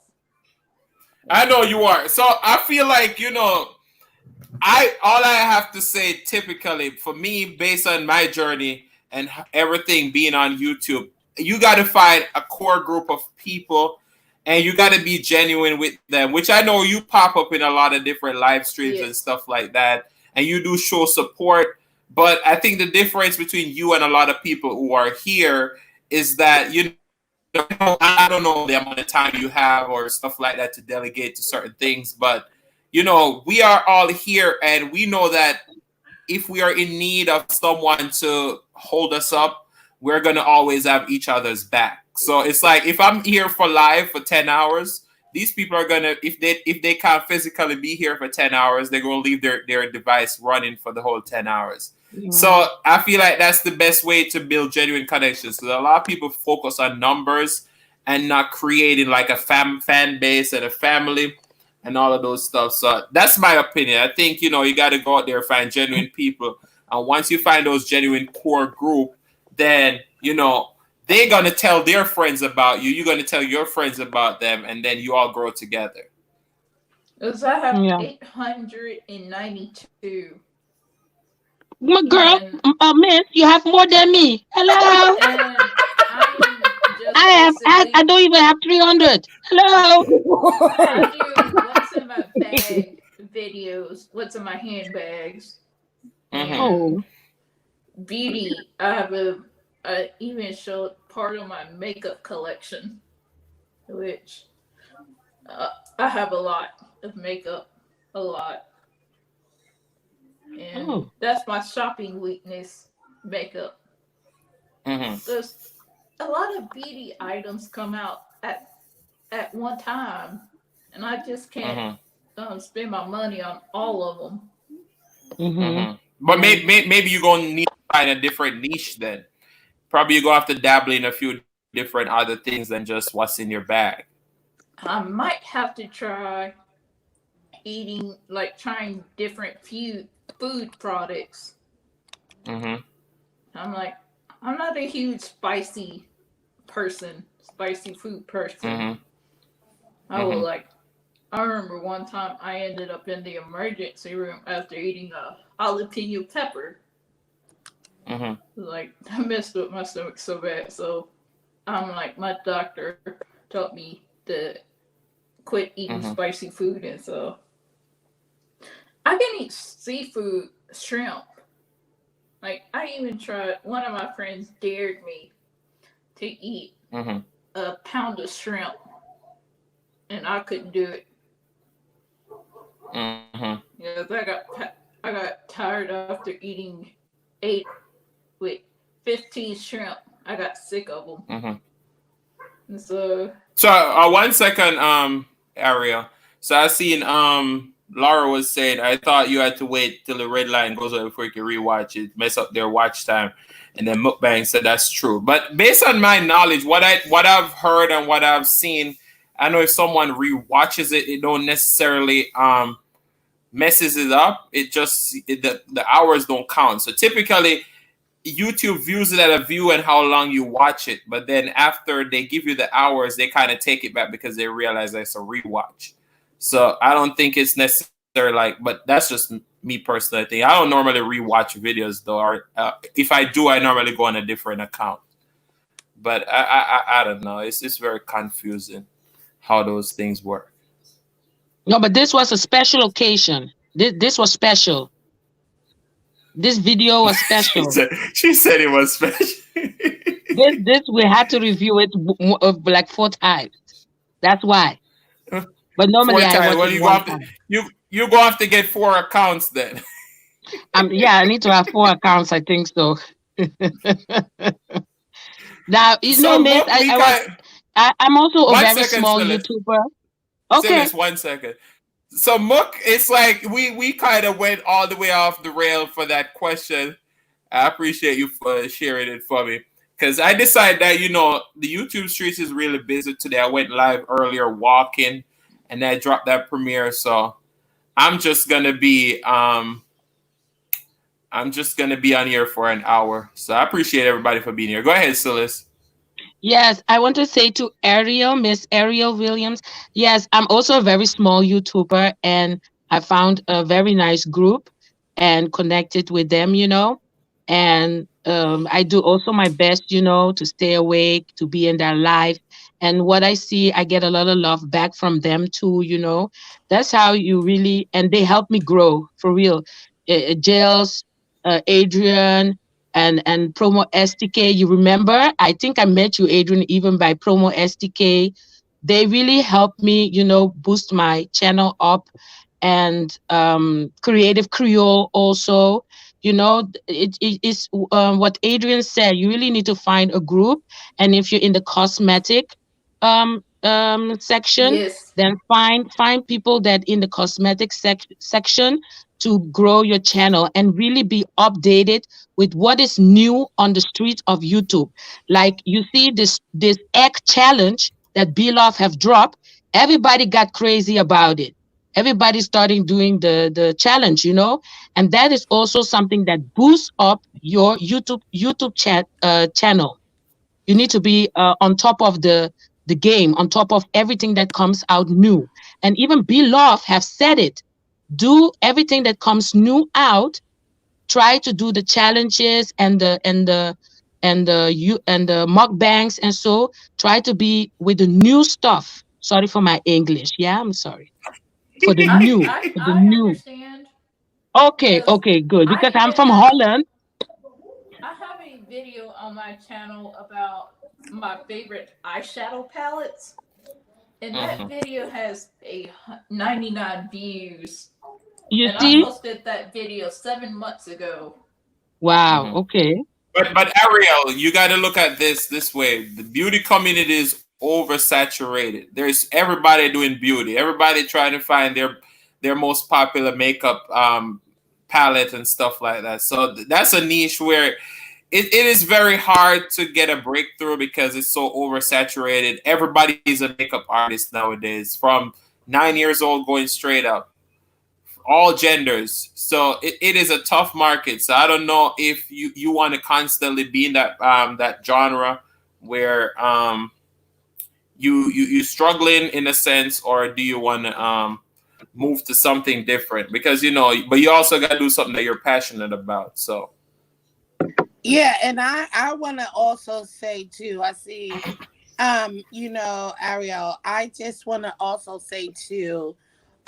I know you are. So I feel like, you know, all I have to say typically for me, based on my journey and everything being on YouTube, you got to find a core group of people and you got to be genuine with them, which I know you pop up in a lot of different live streams and stuff like that. And you do show support. But I think the difference between you and a lot of people who are here is that, you know, I don't know the amount of time you have or stuff like that to delegate to certain things. But, you know, we are all here and we know that if we are in need of someone to hold us up, we're going to always have each other's back. So it's like if I'm here for live for 10 hours, these people are going to, if they can't physically be here for 10 hours, they're going to leave their device running for the whole 10 hours. Mm-hmm. So I feel like that's the best way to build genuine connections. Because a lot of people focus on numbers and not creating like a fan base and a family and all of those stuff. So that's my opinion. I think, you know, you got to go out there and find genuine people. And once you find those genuine core group, then, you know, they're going to tell their friends about you. You're going to tell your friends about them. And then you all grow together. Because I have 892. My girl, miss, you have more than me. Hello. I don't even have 300. Hello. I do what's in my bag videos, what's in my handbags. Oh. Beauty. I even showed part of my makeup collection, which I have a lot of makeup, a lot. And that's my shopping weakness, makeup. There's a lot of beauty items come out at one time, and I just can't spend my money on all of them. But maybe you're going to need to find a different niche then. Probably you're going to have to dabble in a few different other things than just what's in your bag. I might have to try trying different food products. I'm not a huge spicy food person. I remember one time I ended up in the emergency room after eating a jalapeno pepper. Like, I messed up my stomach so bad. So I'm like, my doctor taught me to quit eating spicy food, and so I can eat seafood, shrimp. Like, I even tried, one of my friends dared me to eat a pound of shrimp, and I couldn't do it. Yeah, I got tired after eating 15 shrimp. I got sick of them. And so 1 second, Ariel. So I seen Laura was saying, I thought you had to wait till the red line goes over before you can rewatch it, mess up their watch time. And then Mukbang said that's true. But based on my knowledge, what I've heard and what I've seen, I know if someone rewatches it, it don't necessarily messes it up. It just the hours don't count. So typically YouTube views it at a view and how long you watch it. But then after they give you the hours, they kind of take it back because they realize it's a rewatch. So I don't think it's necessary, but that's just me personally. I think I don't normally rewatch videos though. Or if I do, I normally go on a different account. But I don't know. It's very confusing how those things work. No, but this was a special occasion. This was special. This video was special. she said it was special. this we had to review it like 4 times. That's why. But normally I watch it one time. You go have to get 4 accounts then. Yeah, I need to have 4 accounts. I think so. Now, So Miss, Mook, I'm also a one very second, small Silas. YouTuber. Okay. Silas, 1 second. So Mook, it's like we kind of went all the way off the rail for that question. I appreciate you for sharing it for me. Because I decided that, the YouTube streets is really busy today. I went live earlier walking and I dropped that premiere. So I'm just gonna be on here for an hour. So I appreciate everybody for being here. Go ahead, Silas. Yes, I want to say to Miss Ariel Williams, yes, I'm also a very small YouTuber and I found a very nice group and connected with them, and I do also my best, to stay awake, to be in their life. And what I see, I get a lot of love back from them too, That's how you really, and they help me grow for real. Jails, Adrian, and Promo STK. You remember? I think I met you, Adrian, even by Promo STK. They really helped me, boost my channel up, and Creative Creole also. It's what Adrian said. You really need to find a group, and if you're in the cosmetic section, Yes. then find people that in the cosmetic section to grow your channel and really be updated with what is new on the streets of YouTube. Like you see this egg challenge that Beloff have dropped, everybody got crazy about it. Everybody's starting doing the challenge, and that is also something that boosts up your YouTube channel. You need to be on top of the game, on top of everything that comes out new. And even Beloff have said it. Do everything that comes new out. Try to do the challenges and the mukbangs, and so try to be with the new stuff. Sorry for my English. Yeah, I'm sorry. For the new. I understand. Okay, good. Because I'm from Holland. I have a video on my channel about my favorite eyeshadow palettes. And that video has 99 views. You and see? I posted that video 7 months ago. Wow, okay. But Ariel, you got to look at this way. The beauty community is oversaturated. There's everybody doing beauty. Everybody trying to find their most popular makeup palette and stuff like that. So that's a niche where it is very hard to get a breakthrough because it's so oversaturated. Everybody is a makeup artist nowadays, from 9 years old going straight up. All genders. So it is a tough market. So I don't know if you want to constantly be in that genre where you struggling in a sense, or do you want to move to something different? Because but you also got to do something that you're passionate about. So yeah, and I want to also say too, I see Ariel, I just want to also say too,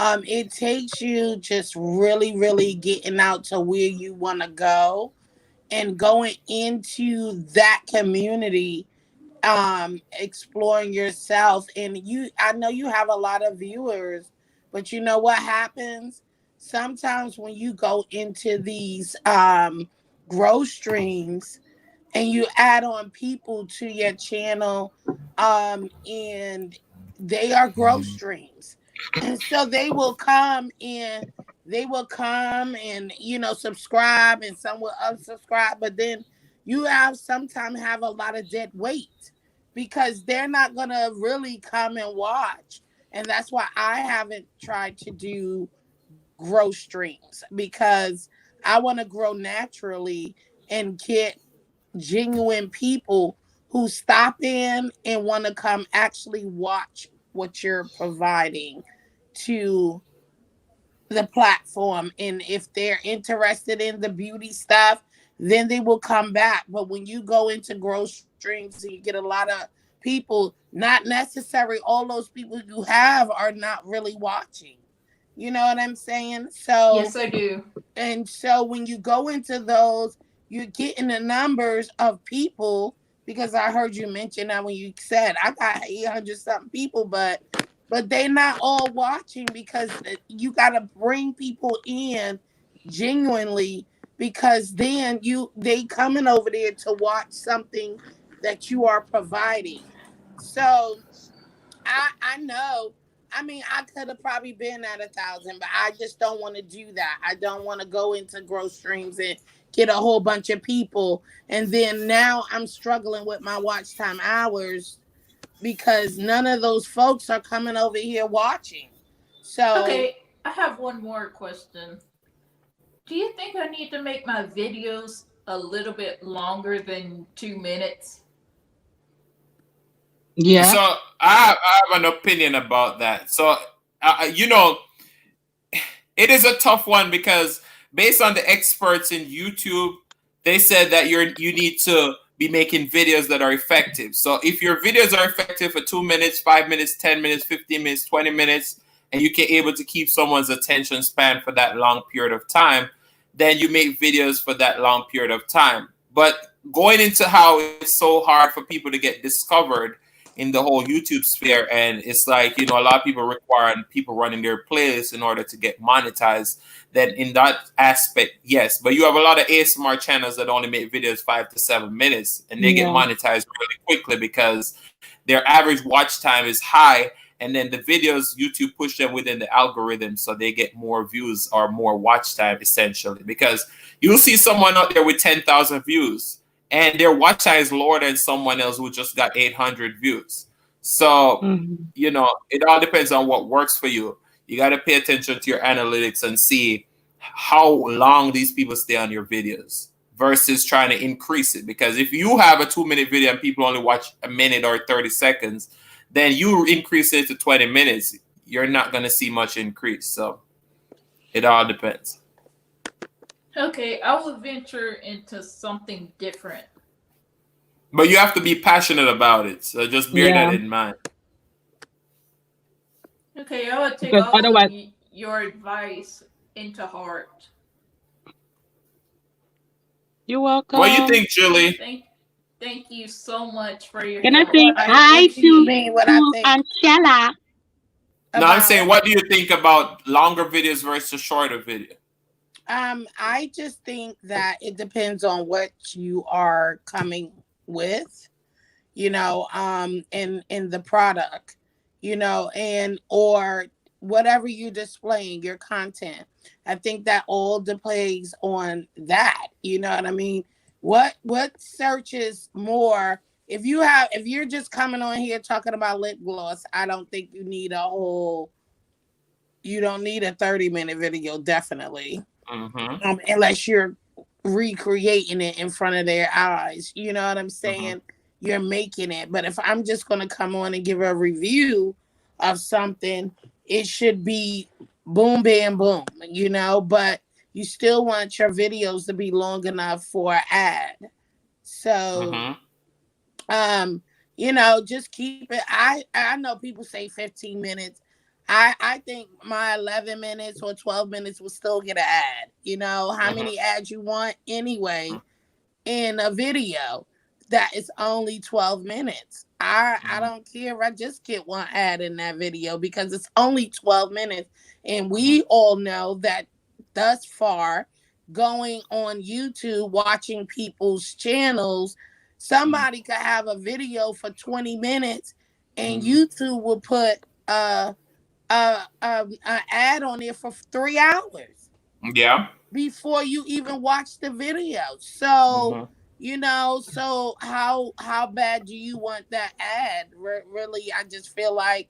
it takes you just really, really getting out to where you want to go and going into that community, exploring yourself. And I know you have a lot of viewers, but you know what happens? Sometimes when you go into these growth streams and you add on people to your channel, and they are growth streams. And so they will come and subscribe, and some will unsubscribe, but then you sometimes have a lot of dead weight because they're not going to really come and watch. And that's why I haven't tried to do growth streams, because I want to grow naturally and get genuine people who stop in and want to come actually watch what you're providing to the platform. And if they're interested in the beauty stuff, then they will come back. But when you go into growth streams and you get a lot of people, not necessarily all those people you have are not really watching. You know what I'm saying? So yes, I do. And so when you go into those, you're getting the numbers of people, because I heard you mention that when you said I got 800 something people, but they're not all watching, because you got to bring people in genuinely, because then they coming over there to watch something that you are providing. So I know. I mean, I could have probably been at 1,000, but I just don't want to do that. I don't want to go into growth streams and get a whole bunch of people. And then now I'm struggling with my watch time hours because none of those folks are coming over here watching. So okay, I have one more question. Do you think I need to make my videos a little bit longer than 2 minutes? Yeah. So I have an opinion about that. So you know, it is a tough one because based on the experts in YouTube, they said that you need to be making videos that are effective. So if your videos are effective for 2 minutes, 5 minutes, 10 minutes, 15 minutes, 20 minutes, and you can able to keep someone's attention span for that long period of time, then you make videos for that long period of time. But going into how it's so hard for people to get discovered in the whole YouTube sphere, and it's like, you know, a lot of people require people running their playlists in order to get monetized. Then in that aspect, yes, but you have a lot of ASMR channels that only make videos 5 to 7 minutes, and they get monetized really quickly because their average watch time is high, and then the videos YouTube push them within the algorithm, so they get more views or more watch time essentially. Because you'll see someone out there with 10,000 views, and their watch time is lower than someone else who just got 800 views. So, you know, it all depends on what works for you. You got to pay attention to your analytics and see how long these people stay on your videos versus trying to increase it. Because if you have a 2-minute video and people only watch a minute or 30 seconds, then you increase it to 20 minutes. You're not going to see much increase. So it all depends. Okay, I will venture into something different. But you have to be passionate about it. So just bear that in mind. Okay, I will take all of your advice into heart. You're welcome. What do you think, Julie? Thank you so much for your Can help. I say hi to Angela? No, I'm saying, what do you think about longer videos versus shorter video? I just think that it depends on what you are coming with, you know, in the product, you know, and or whatever you're displaying, your content. I think that all depends on that. You know what I mean? What searches more? If you're just coming on here talking about lip gloss, I don't think you need you don't need a 30-minute video, definitely. Unless you're recreating it in front of their eyes. You know what I'm saying? You're making it. But if I'm just going to come on and give a review of something, it should be boom, bam, boom, you know, but you still want your videos to be long enough for an ad. So, you know, just keep it. I know people say 15 minutes. I think my 11 minutes or 12 minutes will still get an ad. You know, how many ads you want anyway in a video that is only 12 minutes. I don't care. I just get one ad in that video because it's only 12 minutes. And we all know that thus far, going on YouTube, watching people's channels, somebody could have a video for 20 minutes and YouTube will put an ad on there for 3 hours. Yeah. Before you even watch the video. So, you know, so how bad do you want that ad? Really, I just feel like,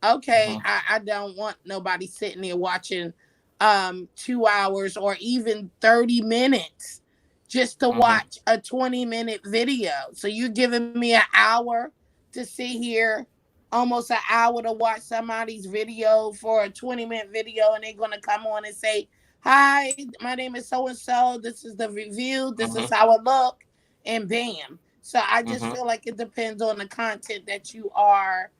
okay, I don't want nobody sitting there watching 2 hours or even 30 minutes just to watch a 20-minute video. So you're giving me an hour to sit here, almost an hour to watch somebody's video for a 20-minute video, and they're going to come on and say, hi, my name is so-and-so. This is the review. This is how it look. And bam. So I just feel like it depends on the content that you are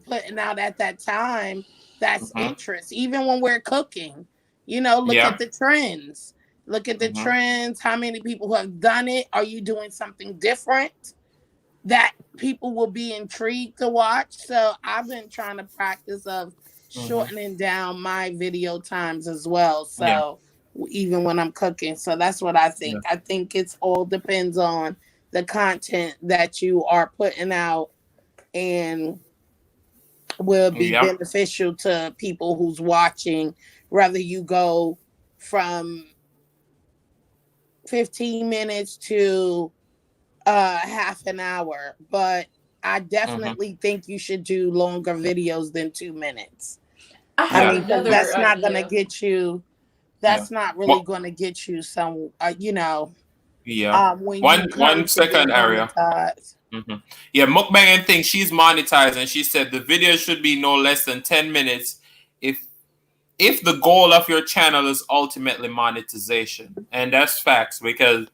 putting out at that time. That's interest. Even when we're cooking, you know, look at the trends. Look at the trends. How many people have done it? Are you doing something different that people will be intrigued to watch? So I've been trying to practice of shortening down my video times as well. So even when I'm cooking. So that's what I think. I think it's all depends on the content that you are putting out and will be beneficial to people who's watching, whether you go from 15 minutes to half an hour. But I definitely think you should do longer videos than 2 minutes. I mean, that's not going to get you, that's not really going to get you some, you know. When one second area. Yeah, mukbang thing, she's monetized, and she said the video should be no less than 10 minutes if the goal of your channel is ultimately monetization. And that's facts, because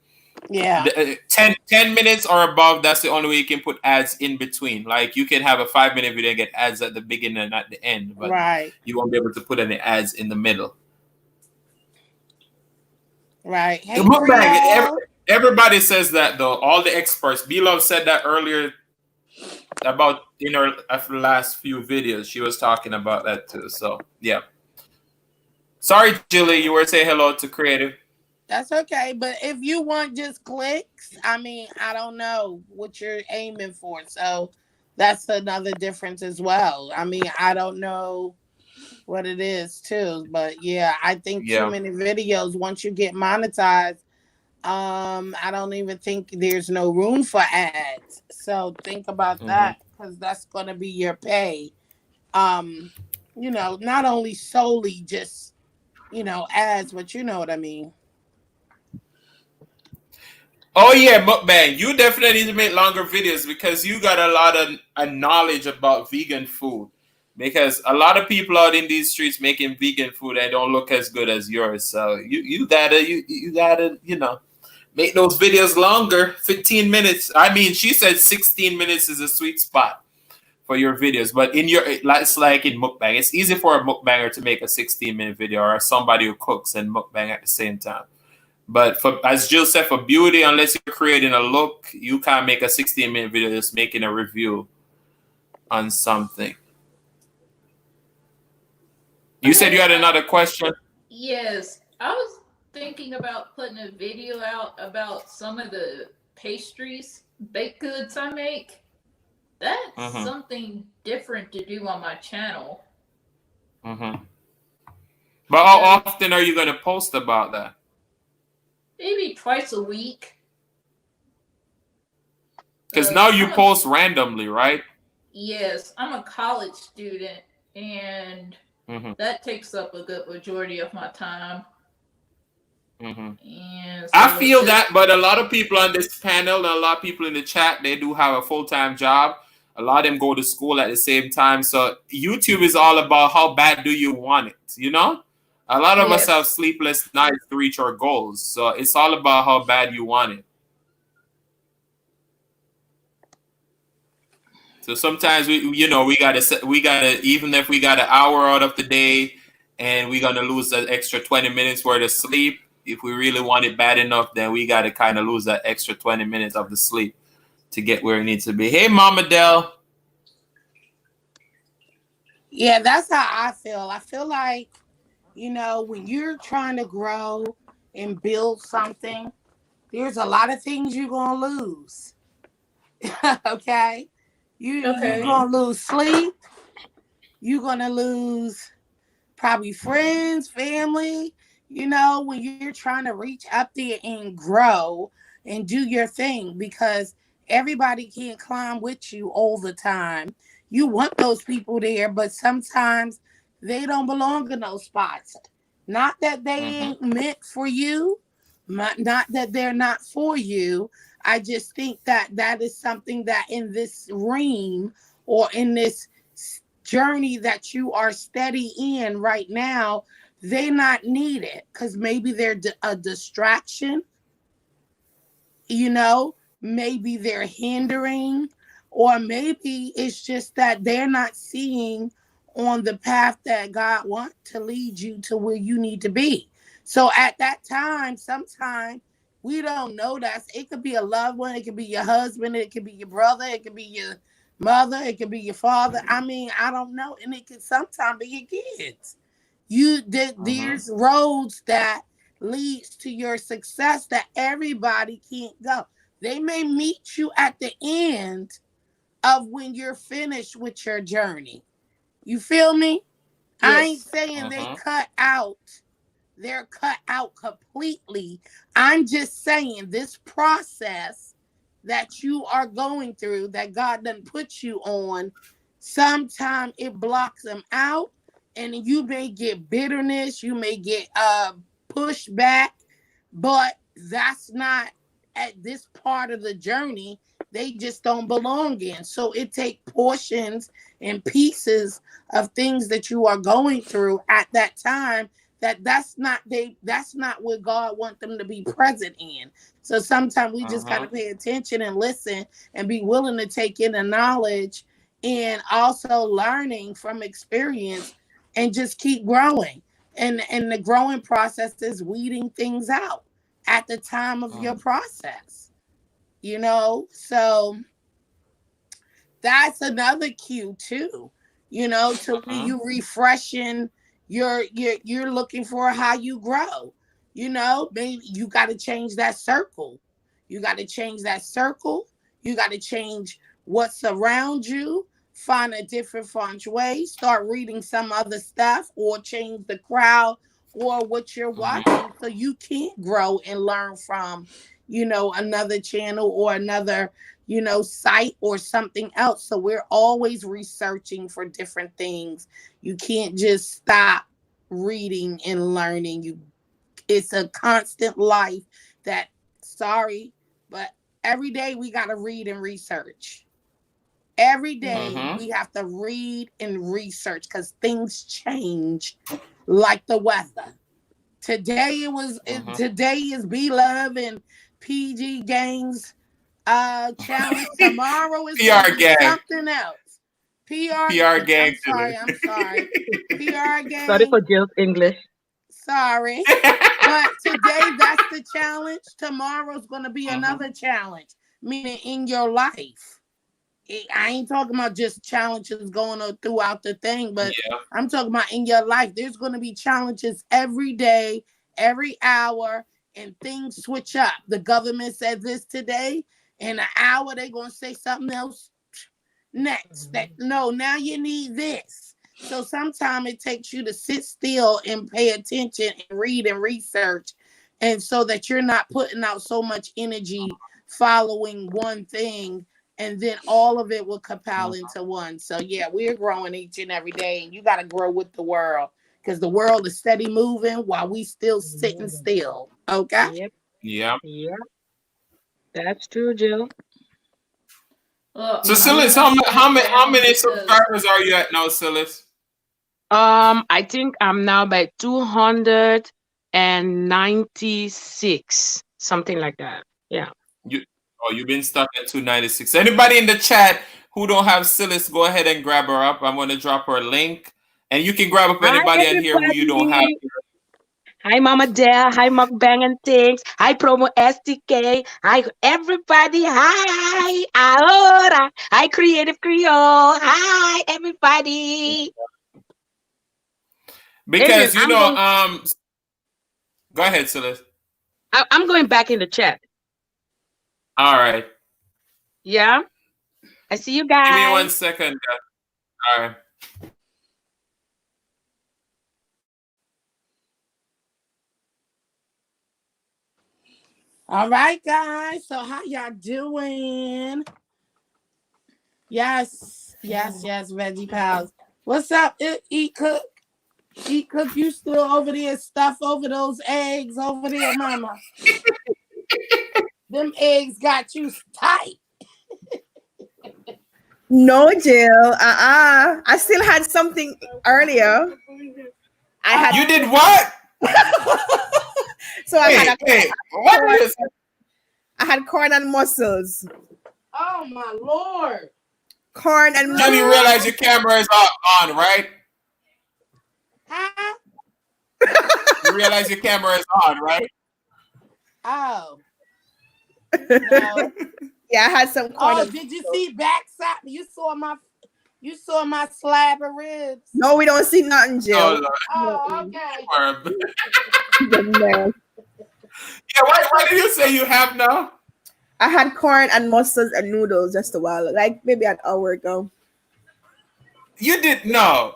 10 minutes or above, that's the only way you can put ads in between. Like, you can have a 5-minute video and get ads at the beginning and at the end, but you won't be able to put any ads in the middle. Right. Hey, everybody says that, though. All the experts. B-Love said that earlier about in her last few videos. She was talking about that too. So yeah. Sorry, Julie, you were saying hello to Creative. That's okay, but if you want just clicks, I mean, I don't know what you're aiming for. So that's another difference as well. I mean, I don't know what it is too, but yeah, I think too many videos, once you get monetized, I don't even think there's no room for ads. So think about that, because that's going to be your pay. You know, not only solely just, you know, ads, but you know what I mean. Oh yeah, mukbang. You definitely need to make longer videos, because you got a lot of knowledge about vegan food. Because a lot of people out in these streets making vegan food, they don't look as good as yours. So you gotta you know, make those videos longer. 15 minutes. I mean, she said 16 minutes is a sweet spot for your videos. But it's like in mukbang, it's easy for a mukbanger to make a 16-minute video, or somebody who cooks and mukbang at the same time. But as Jill said, for beauty, unless you're creating a look, you can't make a 16-minute video just making a review on something. You said you had another question? Yes. I was thinking about putting a video out about some of the pastries, baked goods I make. That's something different to do on my channel. But how often are you going to post about that? Maybe twice a week. Because now you post randomly, right? Yes. I'm a college student, and that takes up a good majority of my time. And so I feel that, but a lot of people on this panel and a lot of people in the chat, they do have a full-time job. A lot of them go to school at the same time. So YouTube is all about how bad do you want it, you know? A lot of us have sleepless nights to reach our goals. So it's all about how bad you want it. So sometimes we gotta even if we got an hour out of the day and we're gonna lose that extra 20 minutes worth of sleep, if we really want it bad enough, then we gotta kind of lose that extra 20 minutes of the sleep to get where it needs to be. Hey, Mama Dell. Yeah, that's how I feel. I feel like, you know, when you're trying to grow and build something, there's a lot of things you're gonna lose. Okay? You're going to lose sleep. You're going to lose probably friends, family. You know, when you're trying to reach up there and grow and do your thing, because everybody can't climb with you all the time. You want those people there, but sometimes they don't belong in those spots. Not that they ain't meant for you, not that they're not for you. I just think that that is something that in this realm or in this journey that you are steady in right now, they not needed, because maybe they're a distraction, you know, maybe they're hindering, or maybe it's just that they're not seeing on the path that God wants to lead you to where you need to be. So at that time, sometimes we don't know that. It could be a loved one. It could be your husband. It could be your brother. It could be your mother. It could be your father. I mean, I don't know. And it could sometimes be your kids. There's roads that leads to your success that everybody can't go. They may meet you at the end of when you're finished with your journey. You feel me? Yes. I ain't saying they're cut out completely. I'm just saying this process that you are going through, that God done put you on, sometimes it blocks them out, and you may get bitterness, you may get pushed back, but that's not at this part of the journey. They just don't belong in. So it takes portions and pieces of things that you are going through at that time that's not what God wants them to be present in. So sometimes we just got to pay attention and listen and be willing to take in the knowledge and also learning from experience and just keep growing. And the growing process is weeding things out at the time of your process, you know? So that's another cue too, you know, to you refreshing you're looking for how you grow. You know, maybe you got to change that circle. You got to change that circle. You got to change what's around you. Find a different way. Start reading some other stuff, or change the crowd or what you're watching, so you can grow and learn from, you know, another channel or another, you know, site or something else. So we're always researching for different things. You can't just stop reading and learning. It's a constant life that, sorry, but every day we got to read and research. Every day we have to read and research, because things change like the weather. Today today is Be Love and PG Gangs challenge. Tomorrow is PR gang. Something else. PR gang. I'm sorry. PR gang. Sorry for Jill's English. Sorry. But today that's the challenge. Tomorrow's going to be another challenge, meaning in your life. I ain't talking about just challenges going on throughout the thing, but I'm talking about in your life. There's going to be challenges every day, every hour, and things switch up. The government said this today. In an hour, they're going to say something else next. Now you need this. So sometimes it takes you to sit still and pay attention and read and research, and so that you're not putting out so much energy following one thing, and then all of it will compile into one. So yeah, we're growing each and every day, and you got to grow with the world, because the world is steady moving while we still sitting still. Okay. Yep. That's true, Jill. So Silas, how many subscribers are you at now, Silas? I think I'm now by 296, something like that. Yeah. You've been stuck at 296. Anybody in the chat who don't have Silas, go ahead and grab her up. I'm going to drop her link, and you can grab up anybody in here who you don't have. Hi, Mama Dell. Hi, Mukbang and Things. Hi, Promo STK. Hi, everybody. Hi, Ahora. Hi, Creative Creole. Hi, everybody. Because, go ahead, Silas. I'm going back in the chat. All right. Yeah. I see you guys. Give me 1 second. All right. All right, guys. So how y'all doing? Yes, Veggie Pals. What's up, Eat Cook? Eat Cook, you still over there stuff over those eggs over there, mama? Them eggs got you tight. No, Jill. I still had something earlier. You did what? So I had corn and mussels. Oh my Lord. Corn and mussels. You realize your camera is on, right? Huh? You realize your camera is on, right? Oh. No. Yeah, I had some corn. Oh, did you see backside? You saw my slab of ribs. No, we don't see nothing, Jill. Oh, okay. Yeah, why did you say you have now? I had corn and mustard and noodles just a while, like maybe an hour ago. You didn't know.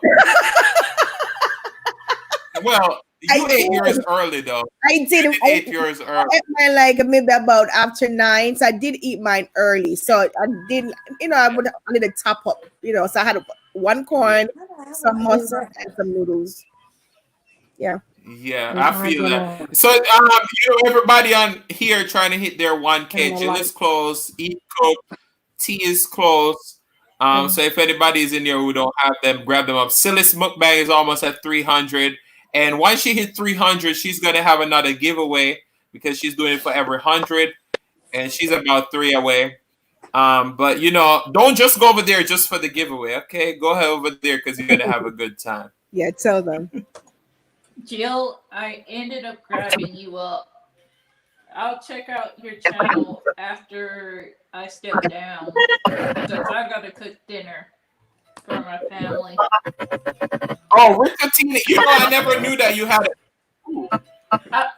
Well, you ate yours early though. I did. I ate yours early. I ate mine like maybe about after 9. So I did eat mine early. So I didn't, I would need a top up, So I had 1 corn, some mustard, and some noodles. Yeah. Yeah, I feel that. So, everybody on here trying to hit their 1K. Jill is close. Eat Coke. Tea is close. So if anybody is in there who don't have them, grab them up. Silas Mukbang is almost at 300. And once she hit 300, she's going to have another giveaway because she's doing it for every 100. And she's about 3 away. But, don't just go over there just for the giveaway, okay? Go ahead over there because you're going to have a good time. Yeah, tell them. Jill, I ended up grabbing you up. I'll check out your channel after I step down because I got to cook dinner for my family. Oh, Rickatina, I never knew that you had it.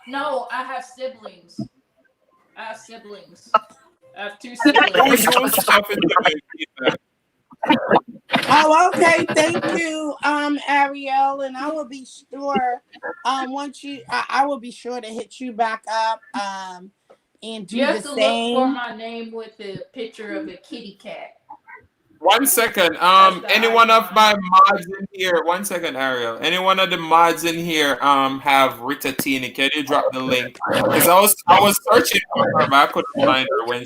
No, I have siblings. I have 2 siblings. Oh, okay. Thank you, Ariel, and I will be sure. I will be sure to hit you back up. And do you have the to same. look for my name with the picture of a kitty cat. 1 second. Anyone of my mods in here? 1 second, Ariel. Any one of the mods in here have Rickatina? Can you drop the link? Because I was searching for her, but I couldn't find her when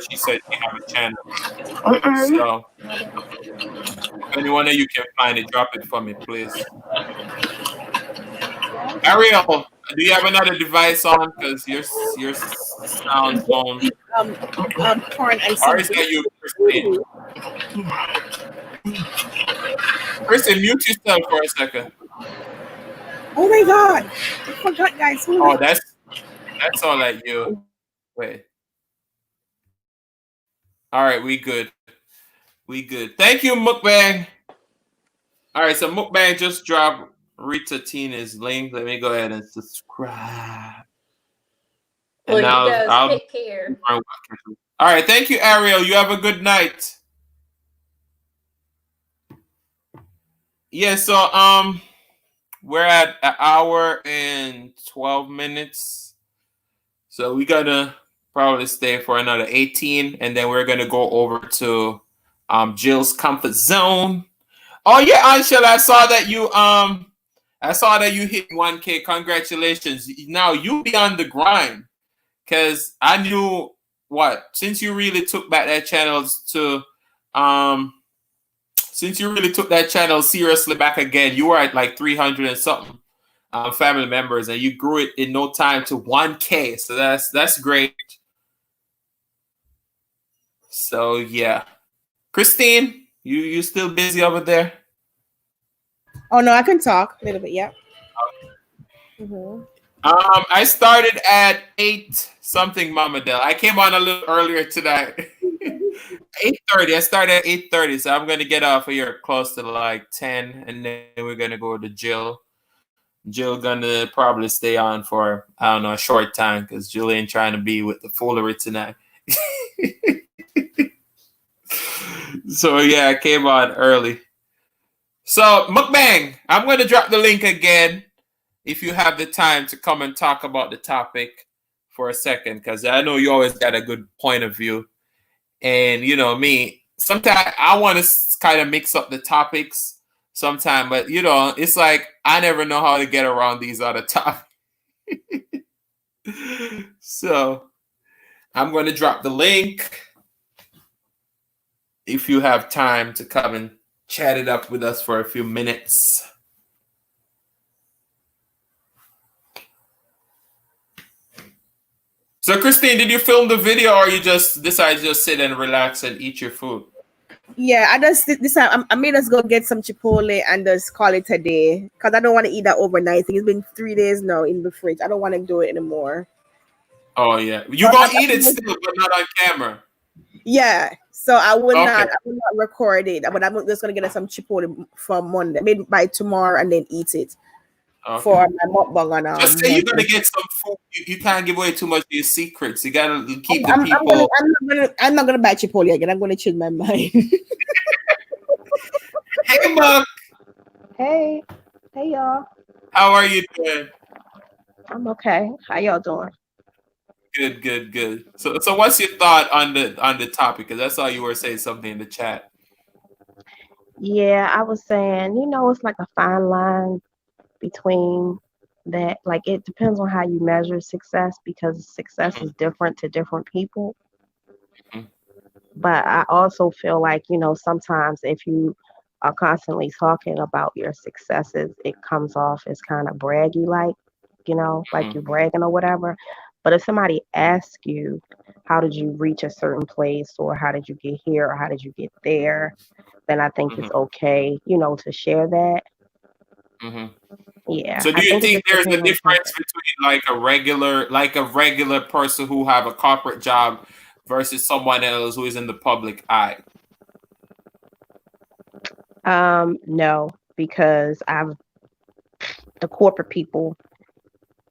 she said she have a channel. So if anyone of you can find it, drop it for me, please. Ariel, do you have another device on? Because your sound phone. Corn and or is that you, Christine? Christine, mute yourself for a second. Oh my God! I forgot, guys. Oh, that's all like you. Wait. All right, we good. Thank you, Mukbang. All right, so Mukbang just dropped Ricatina's link. Let me go ahead and subscribe. And well, now you guys I'll take care. All right, thank you, Ariel. You have a good night. Yeah, so we're at 1 hour and 12 minutes. So we gotta probably stay for another 18, and then we're gonna go over to Jill's comfort zone. Oh yeah, Angela, I saw that you hit 1K. Congratulations. Now you be on the grind. Cause I knew since you really took back that channel seriously back again, you were at like 300 and something family members, and you grew it in no time to 1K. So that's great. So yeah, Christine, you still busy over there? Oh no, I can talk a little bit. Yeah. Mm-hmm. I started at 8 something, Mama Del. I came on a little earlier tonight. 8:30. I started at 8:30, so I'm gonna get off of here close to like 10, and then we're gonna go to Jill. Jill gonna probably stay on for a short time because Jill ain't trying to be with the foolery tonight. So yeah, I came on early. So Mukbang, I'm gonna drop the link again. If you have the time to come and talk about the topic for a second, because I know you always got a good point of view. And me, sometimes I want to kind of mix up the topics sometimes, but it's like I never know how to get around these other topics. So I'm going to drop the link if you have time to come and chat it up with us for a few minutes. So, Christine, did you film the video, or you just decided to just sit and relax and eat your food? Yeah, I just this time I made us go get some Chipotle and just call it a day because I don't want to eat that overnight thing. It's been 3 days now in the fridge. I don't want to do it anymore. Oh yeah, you gonna eat it still, but not on camera. Yeah, so I will not record it, but I'm just gonna get us some Chipotle for Monday, maybe by tomorrow, and then eat it. for my mukbang on Just say you're gonna get some food. You can't give away too much of your secrets. You gotta keep the people. I'm not gonna buy Chipotle again. I'm gonna change my mind. Hey, Mark. Hey y'all. How are you doing? I'm okay. How y'all doing? Good. So what's your thought on the topic? Because I saw you were saying something in the chat. Yeah, I was saying, it's like a fine line between that. Like, it depends on how you measure success, because success is different to different people. But I also feel like, sometimes if you are constantly talking about your successes, it comes off as kind of braggy, like you're bragging or whatever. But if somebody asks you, how did you reach a certain place, or how did you get here, or how did you get there, then I think it's okay, to share that. Yeah. So do you think there's a difference between like a regular person who have a corporate job versus someone else who is in the public eye? No, because the corporate people,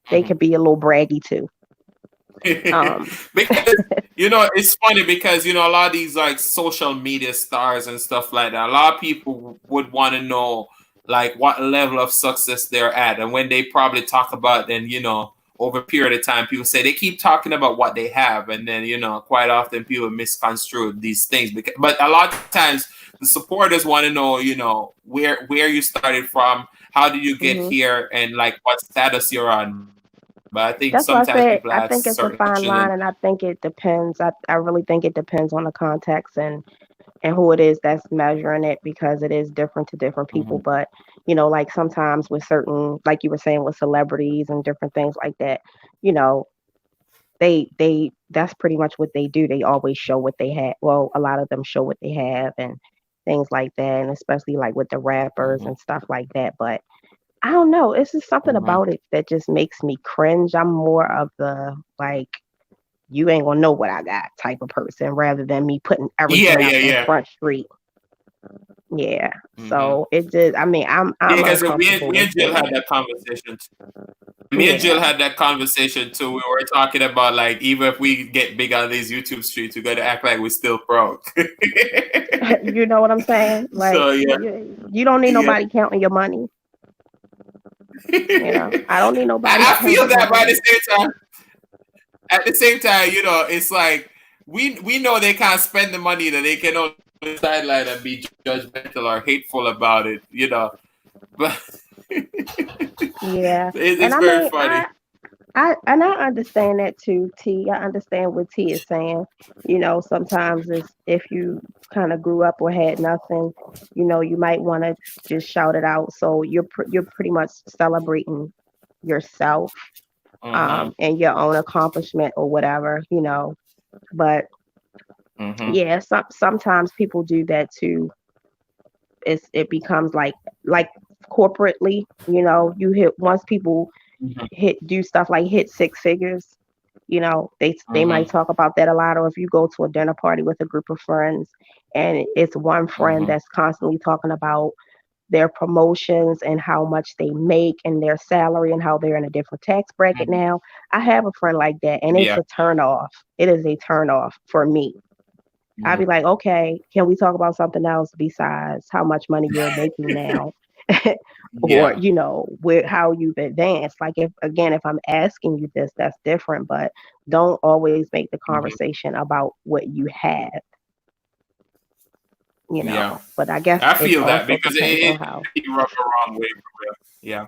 they could be a little braggy too. Because it's funny because a lot of these like social media stars and stuff like that, a lot of people would want to know like what level of success they're at, and when they probably talk about, then over a period of time, people say they keep talking about what they have, and then quite often people misconstrue these things. But a lot of times the supporters want to know where you started from, how did you get here, and like what status you're on. But I think that's sometimes people I think it's a fine line, and I think it depends. I really think it depends on the context and who it is that's measuring it, because it is different to different people. But like sometimes with certain, like you were saying, with celebrities and different things like that, they that's pretty much what they do. They always show what they have. Well, a lot of them show what they have and things like that, and especially like with the rappers and stuff like that. But I don't know. It's just something about it that just makes me cringe. I'm more of the like, you ain't gonna know what I got type of person, rather than me putting everything out in Front Street. Yeah. So it just, I mean, I'm because me and Jill had that conversation. Me and Jill had that conversation too. We were talking about like, even if we get big on these YouTube streets, we got to act like we're still broke. You know what I'm saying? Like, so, you don't need nobody counting your money. I don't need nobody. I feel that, but at the same time, it's like we know they can't spend the money, that they can only sideline and be judgmental or hateful about it, But yeah, it's very funny. I understand that too, T. I understand what T is saying. Sometimes it's, if you kind of grew up or had nothing, you might want to just shout it out. So you're pretty much celebrating yourself, and your own accomplishment or whatever, But yeah, sometimes people do that too. It becomes like corporately, you hit, once people do stuff like hit six figures, they might talk about that a lot. Or if you go to a dinner party with a group of friends and it's one friend that's constantly talking about their promotions and how much they make and their salary and how they're in a different tax bracket now. I have a friend like that, and it's a turn off. It is a turn off for me. I'd be like, okay, can we talk about something else besides how much money you're making now? Or how you've advanced. Like, if I'm asking you this, that's different, but don't always make the conversation about what you have. But I guess I feel that because it rubs the wrong way for real. Yeah.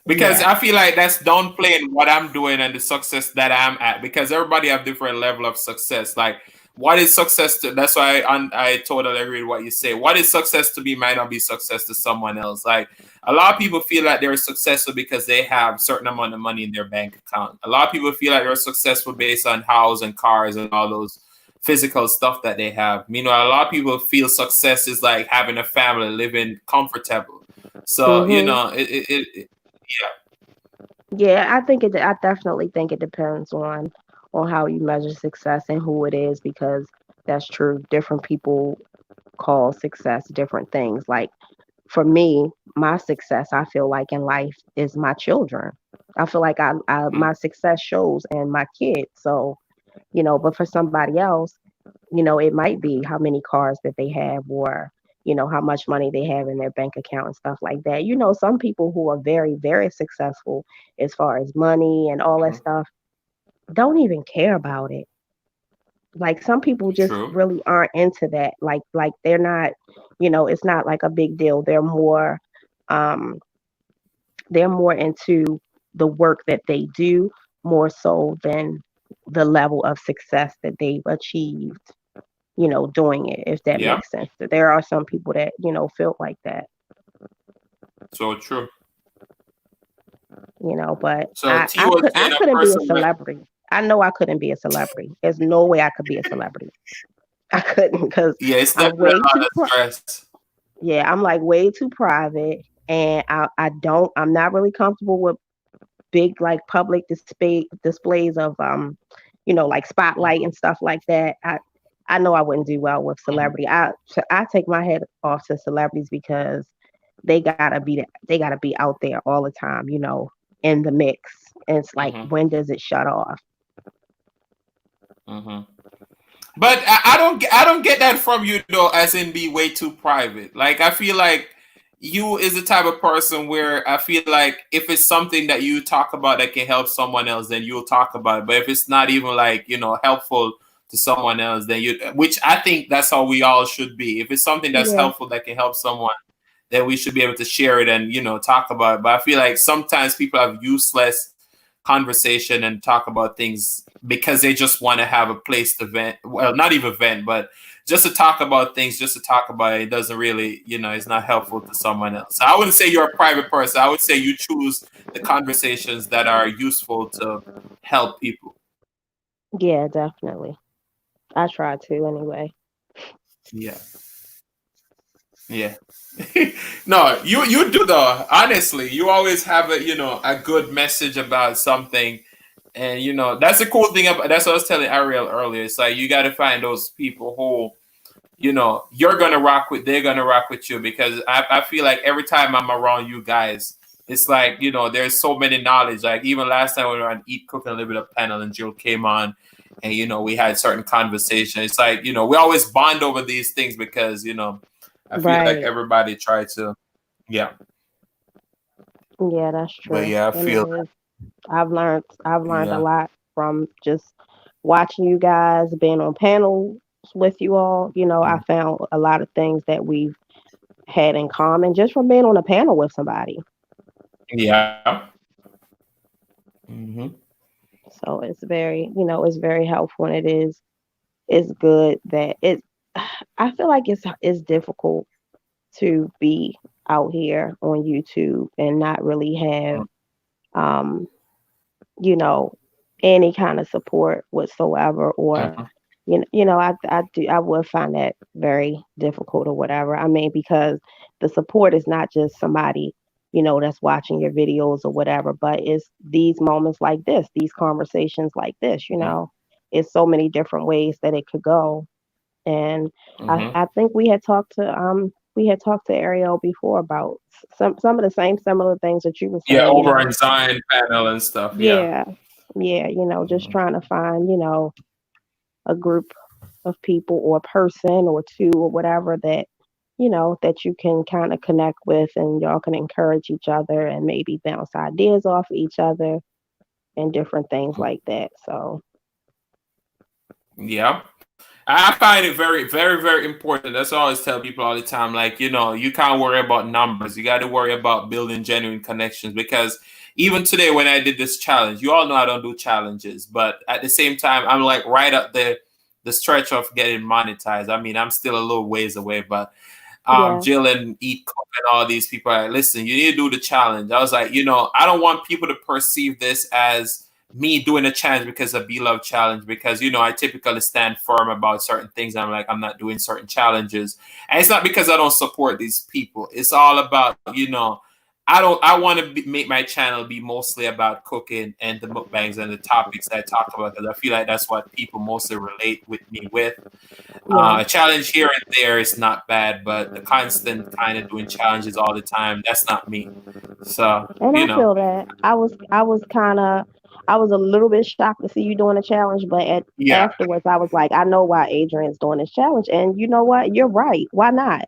Because I feel like that's downplaying what I'm doing and the success that I'm at, because everybody have different level of success. Like, what is success to? That's why I totally agree with what you say. What is success to me might not be success to someone else. Like, a lot of people feel like they're successful because they have a certain amount of money in their bank account. A lot of people feel like they're successful based on houses and cars and all those physical stuff that they have. A lot of people feel success is like having a family, living comfortable. So yeah, I definitely think it depends on how you measure success and who it is, because that's true. Different people call success different things. Like, for me, my success, I feel like in life is my children. I feel like my success shows in my kids. So, but for somebody else, it might be how many cars that they have, or, how much money they have in their bank account and stuff like that. Some people who are very, very successful as far as money and all that stuff don't even care about it. Like some people just really aren't into that. Like they're not, it's not like a big deal. They're more into the work that they do more so than the level of success that they've achieved, doing it, if that makes sense. There are some people that, feel like that. So true. But so I couldn't be a celebrity. I know I couldn't be a celebrity. There's no way I could be a celebrity. I couldn't because it's I'm way too stress. Yeah, I'm like way too private, and I'm not really comfortable with big like public displays of like spotlight and stuff like that. I know I wouldn't do well with celebrity. I take my head off to celebrities because they gotta be out there all the time, in the mix. And it's like, when does it shut off? But I don't get that from you though, as in be way too private. Like I feel like you is the type of person where I feel like if it's something that you talk about that can help someone else, then you'll talk about it. But if it's not even like, helpful to someone else, then which I think that's how we all should be. If it's something that's helpful that can help someone, then we should be able to share it and, talk about it. But I feel like sometimes people have useless conversation and talk about things because they just want to have a place to vent. Well, not even vent, but just to talk about things, just to talk about it. It doesn't really, it's not helpful to someone else. So I wouldn't say you're a private person. I would say you choose the conversations that are useful to help people. Yeah, definitely. I try to anyway. Yeah. No, you do though. Honestly, you always have a good message about something, and that's the cool thing about. That's what I was telling Ariel earlier. It's like you got to find those people who, you're gonna rock with. They're gonna rock with you because I feel like every time I'm around you guys, it's like there's so many knowledge. Like even last time we were on Eat, Cook, and Live It Up panel, and Jill came on, and we had certain conversations. It's like we always bond over these things because I feel like everybody tried to, Yeah, that's true. But I feel I've learned a lot from just watching you guys, being on panels with you all. I found a lot of things that we've had in common just from being on a panel with somebody. Yeah. So it's very, it's very helpful, and it's good that I feel like it's difficult to be out here on YouTube and not really have, any kind of support whatsoever, or, I would find that very difficult or whatever. I mean, because the support is not just somebody, that's watching your videos or whatever, but it's these moments like this, these conversations like this, it's so many different ways that it could go. And I think we had talked to Ariel before about some of the same similar things that you were saying. Yeah, over in Zion panel and stuff. Yeah. Just trying to find, a group of people or a person or two or whatever that, that you can kind of connect with, and y'all can encourage each other and maybe bounce ideas off of each other and different things like that. So. Yeah. I find it very, very, very important. That's what I always tell people all the time. Like, you can't worry about numbers. You got to worry about building genuine connections, because even today when I did this challenge, you all know I don't do challenges, but at the same time, I'm like right up the stretch of getting monetized. I mean, I'm still a little ways away, but Jill and Eat, Cook and all these people are like, listen, you need to do the challenge. I was like, I don't want people to perceive this as me doing a challenge because of Beloved challenge, because I typically stand firm about certain things. I'm like, I'm not doing certain challenges, and it's not because I don't support these people. It's all about I want to make my channel be mostly about cooking and the mukbangs and the topics I talk about, because I feel like that's what people mostly relate with me with. A challenge here and there is not bad, but the constant kind of doing challenges all the time, that's not me. So, and I feel that I was a little bit shocked to see you doing a challenge, but afterwards I was like, I know why Adrian's doing this challenge, and you know what? You're right. Why not?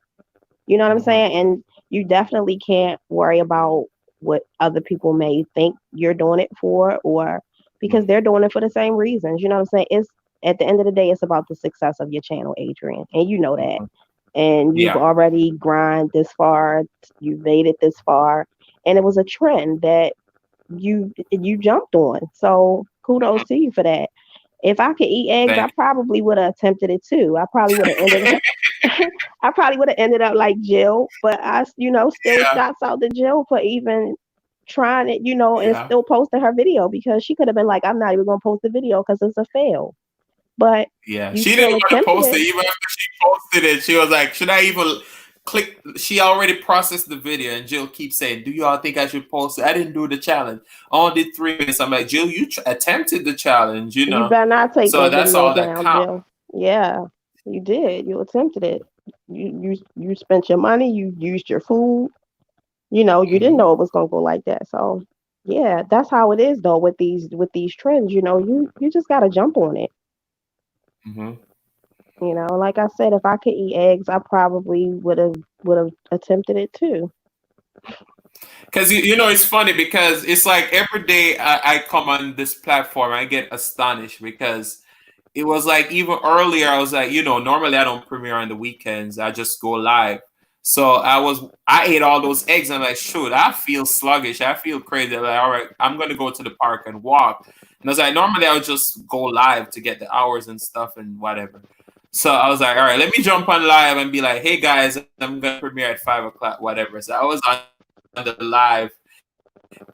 You know what I'm saying? And you definitely can't worry about what other people may think you're doing it for, or because they're doing it for the same reasons. You know what I'm saying? It's at the end of the day, it's about the success of your channel, Adrian, and you know that. And you've already grind this far, you've made it this far, and it was a trend that you jumped on. So kudos to you for that. If I could eat eggs, I probably would have attempted it too. I probably would have ended up like Jill, but I, still shouts out to Jill for even trying it, and still posting her video, because she could have been like, I'm not even gonna post the video because it's a fail. But she didn't want to post it. Even after she posted it, she was like, should I even click? She already processed the video, and Jill keeps saying, do you all think I should post it? I didn't do the challenge. I only did 3 minutes. I'm like, Jill, you attempted the challenge, You better not take so that that's video all down, that counts. Jill. Yeah, you did. You attempted it. You spent your money. You used your food. You didn't know it was gonna go like that. So yeah, that's how it is though with these trends. You just gotta jump on it. Like I said, if I could eat eggs, I probably would have attempted it too. Because it's funny, because it's like every day I come on this platform, I get astonished, because it was like even earlier I was like, normally I don't premiere on the weekends, I just go live. So I ate all those eggs. I'm like, shoot, I feel sluggish, I feel crazy. I'm like, all right, I'm gonna go to the park and walk. And I was like, normally I would just go live to get the hours and stuff and whatever. So I was like, all right, let me jump on live and be like, hey guys, I'm gonna premiere at 5:00, whatever. So I was on the live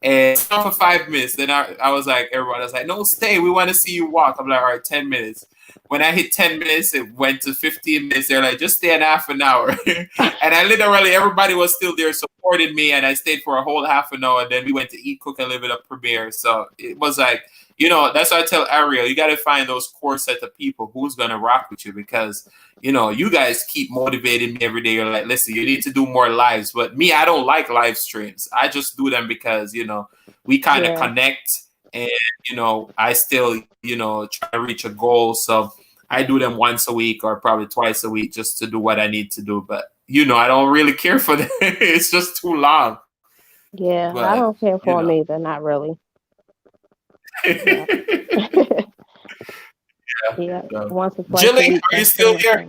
and for 5 minutes. Then I was like, everyone was like, no, stay, we want to see you walk. I'm like, all right, 10 minutes. When I hit 10 minutes, it went to 15 minutes. They're like, just stay an half an hour. And I literally, everybody was still there supporting me, and I stayed for a whole half an hour. Then we went to Eat, Cook, and Live It Up premiere. So it was like, that's why I tell Ariel, you got to find those core set of people who's going to rock with you, because, you guys keep motivating me every day. You're like, listen, you need to do more lives. But me, I don't like live streams. I just do them because, we kind of connect, and, I still, try to reach a goal. So I do them once a week or probably twice a week just to do what I need to do. But, I don't really care for them. It's just too long. Yeah, but, I don't care for them either. Not really. Yeah. Once or twice Jilly, a week, are you still here?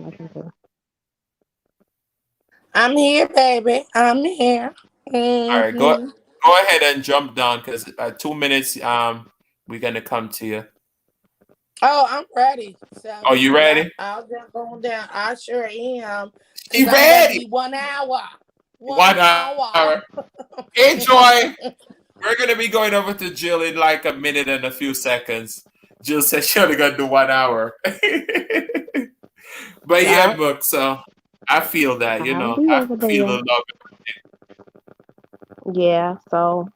I'm here, baby. I'm here. All right, go ahead and jump down, because 2 minutes, we're gonna come to you. Oh, I'm ready. So you ready? I'll jump on down. I sure am. You ready? 1 hour. 1 hour. Enjoy. We're gonna be going over to Jill in like a minute and a few seconds. Jill said she's only gonna do 1 hour. But yeah, Book. So I feel that, I feel the love. Yeah, so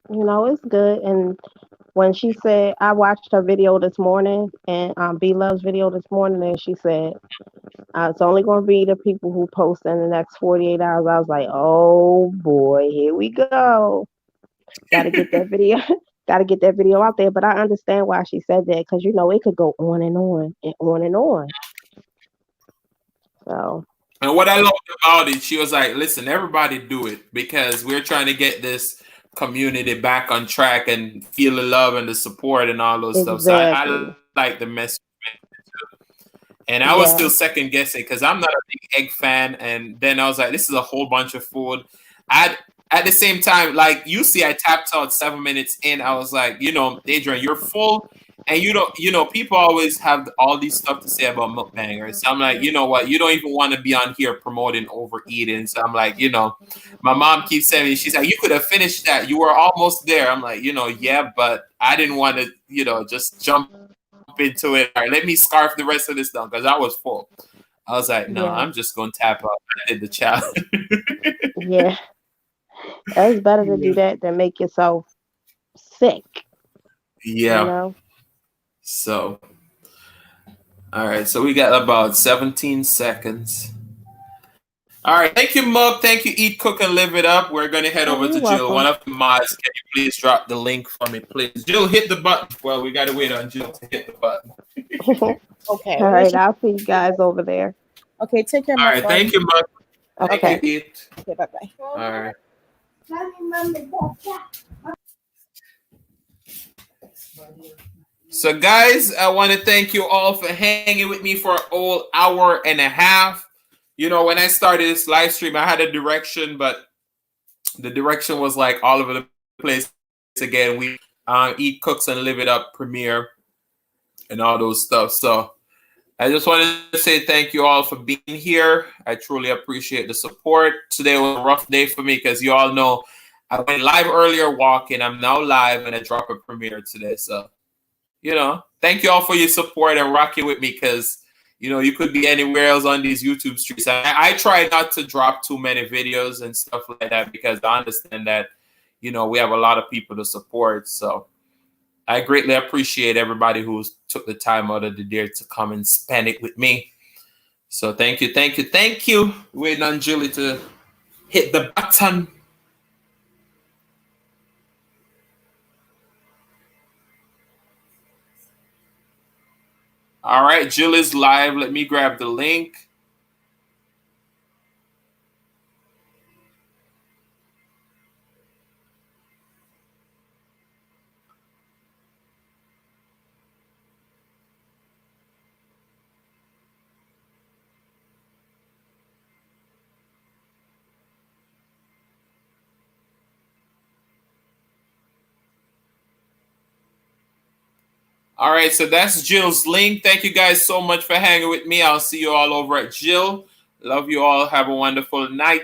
it's good. And when she said, I watched her video this morning, and B Love's video this morning, and she said it's only going to be the people who post in the next 48 hours. I was like, oh boy, here we go. Gotta get that video out there. But I understand why she said that, because it could go on and on and on and on. So, and what I loved about it, she was like, listen, everybody do it, because we're trying to get this community back on track and feel the love and the support and all those stuff. So I like the message. And I was still second guessing, because I'm not a big egg fan. And then I was like, this is a whole bunch of food. At the same time, like you see, I tapped out 7 minutes in. I was like, Adrian, you're full. And people always have all these stuff to say about mukbangers. So I'm like, you know what? You don't even want to be on here promoting overeating. So I'm like, my mom keeps saying me, she's like, you could have finished that. You were almost there. I'm like, yeah, but I didn't want to, just jump into it. All right, let me scarf the rest of this down, because I was full. I was like, no, I'm just going to tap out. I did the challenge. Yeah. It's better to do that than make yourself sick. Yeah. You know? So, all right. So we got about 17 seconds. All right. Thank you, Mug. Thank you, Eat, Cook, and Live It Up. We're going to head over to Jill. Welcome. One of the mods, can you please drop the link for me, please? Jill, hit the button. Well, we got to wait on Jill to hit the button. Okay. All right. I'll see you guys over there. Okay. Take care. All right. Thank you, Mug. Okay. Thank you, Eat. Okay. Bye-bye. All right. So, guys, I want to thank you all for hanging with me for a whole hour and a half. You know, when I started this live stream, I had a direction, but the direction was like all over the place. Again, we Eat, Cooks, and Live It Up premiere and all those stuff. So I just wanted to say thank you all for being here. I truly appreciate the support. Today was a rough day for me because you all know I went live earlier walking. I'm now live and I drop a premiere today. So, you know, thank you all for your support and rocking with me because, you know, you could be anywhere else on these YouTube streets. I try not to drop too many videos and stuff like that because I understand that, you know, we have a lot of people to support. So I greatly appreciate everybody who took the time out of the day to come and spend it with me. So thank you, thank you, thank you. Waiting on Julie to hit the button. All right, Jill is live. Let me grab the link. All right, so that's Jill's link. Thank you guys so much for hanging with me. I'll see you all over at Jill. Love you all. Have a wonderful night.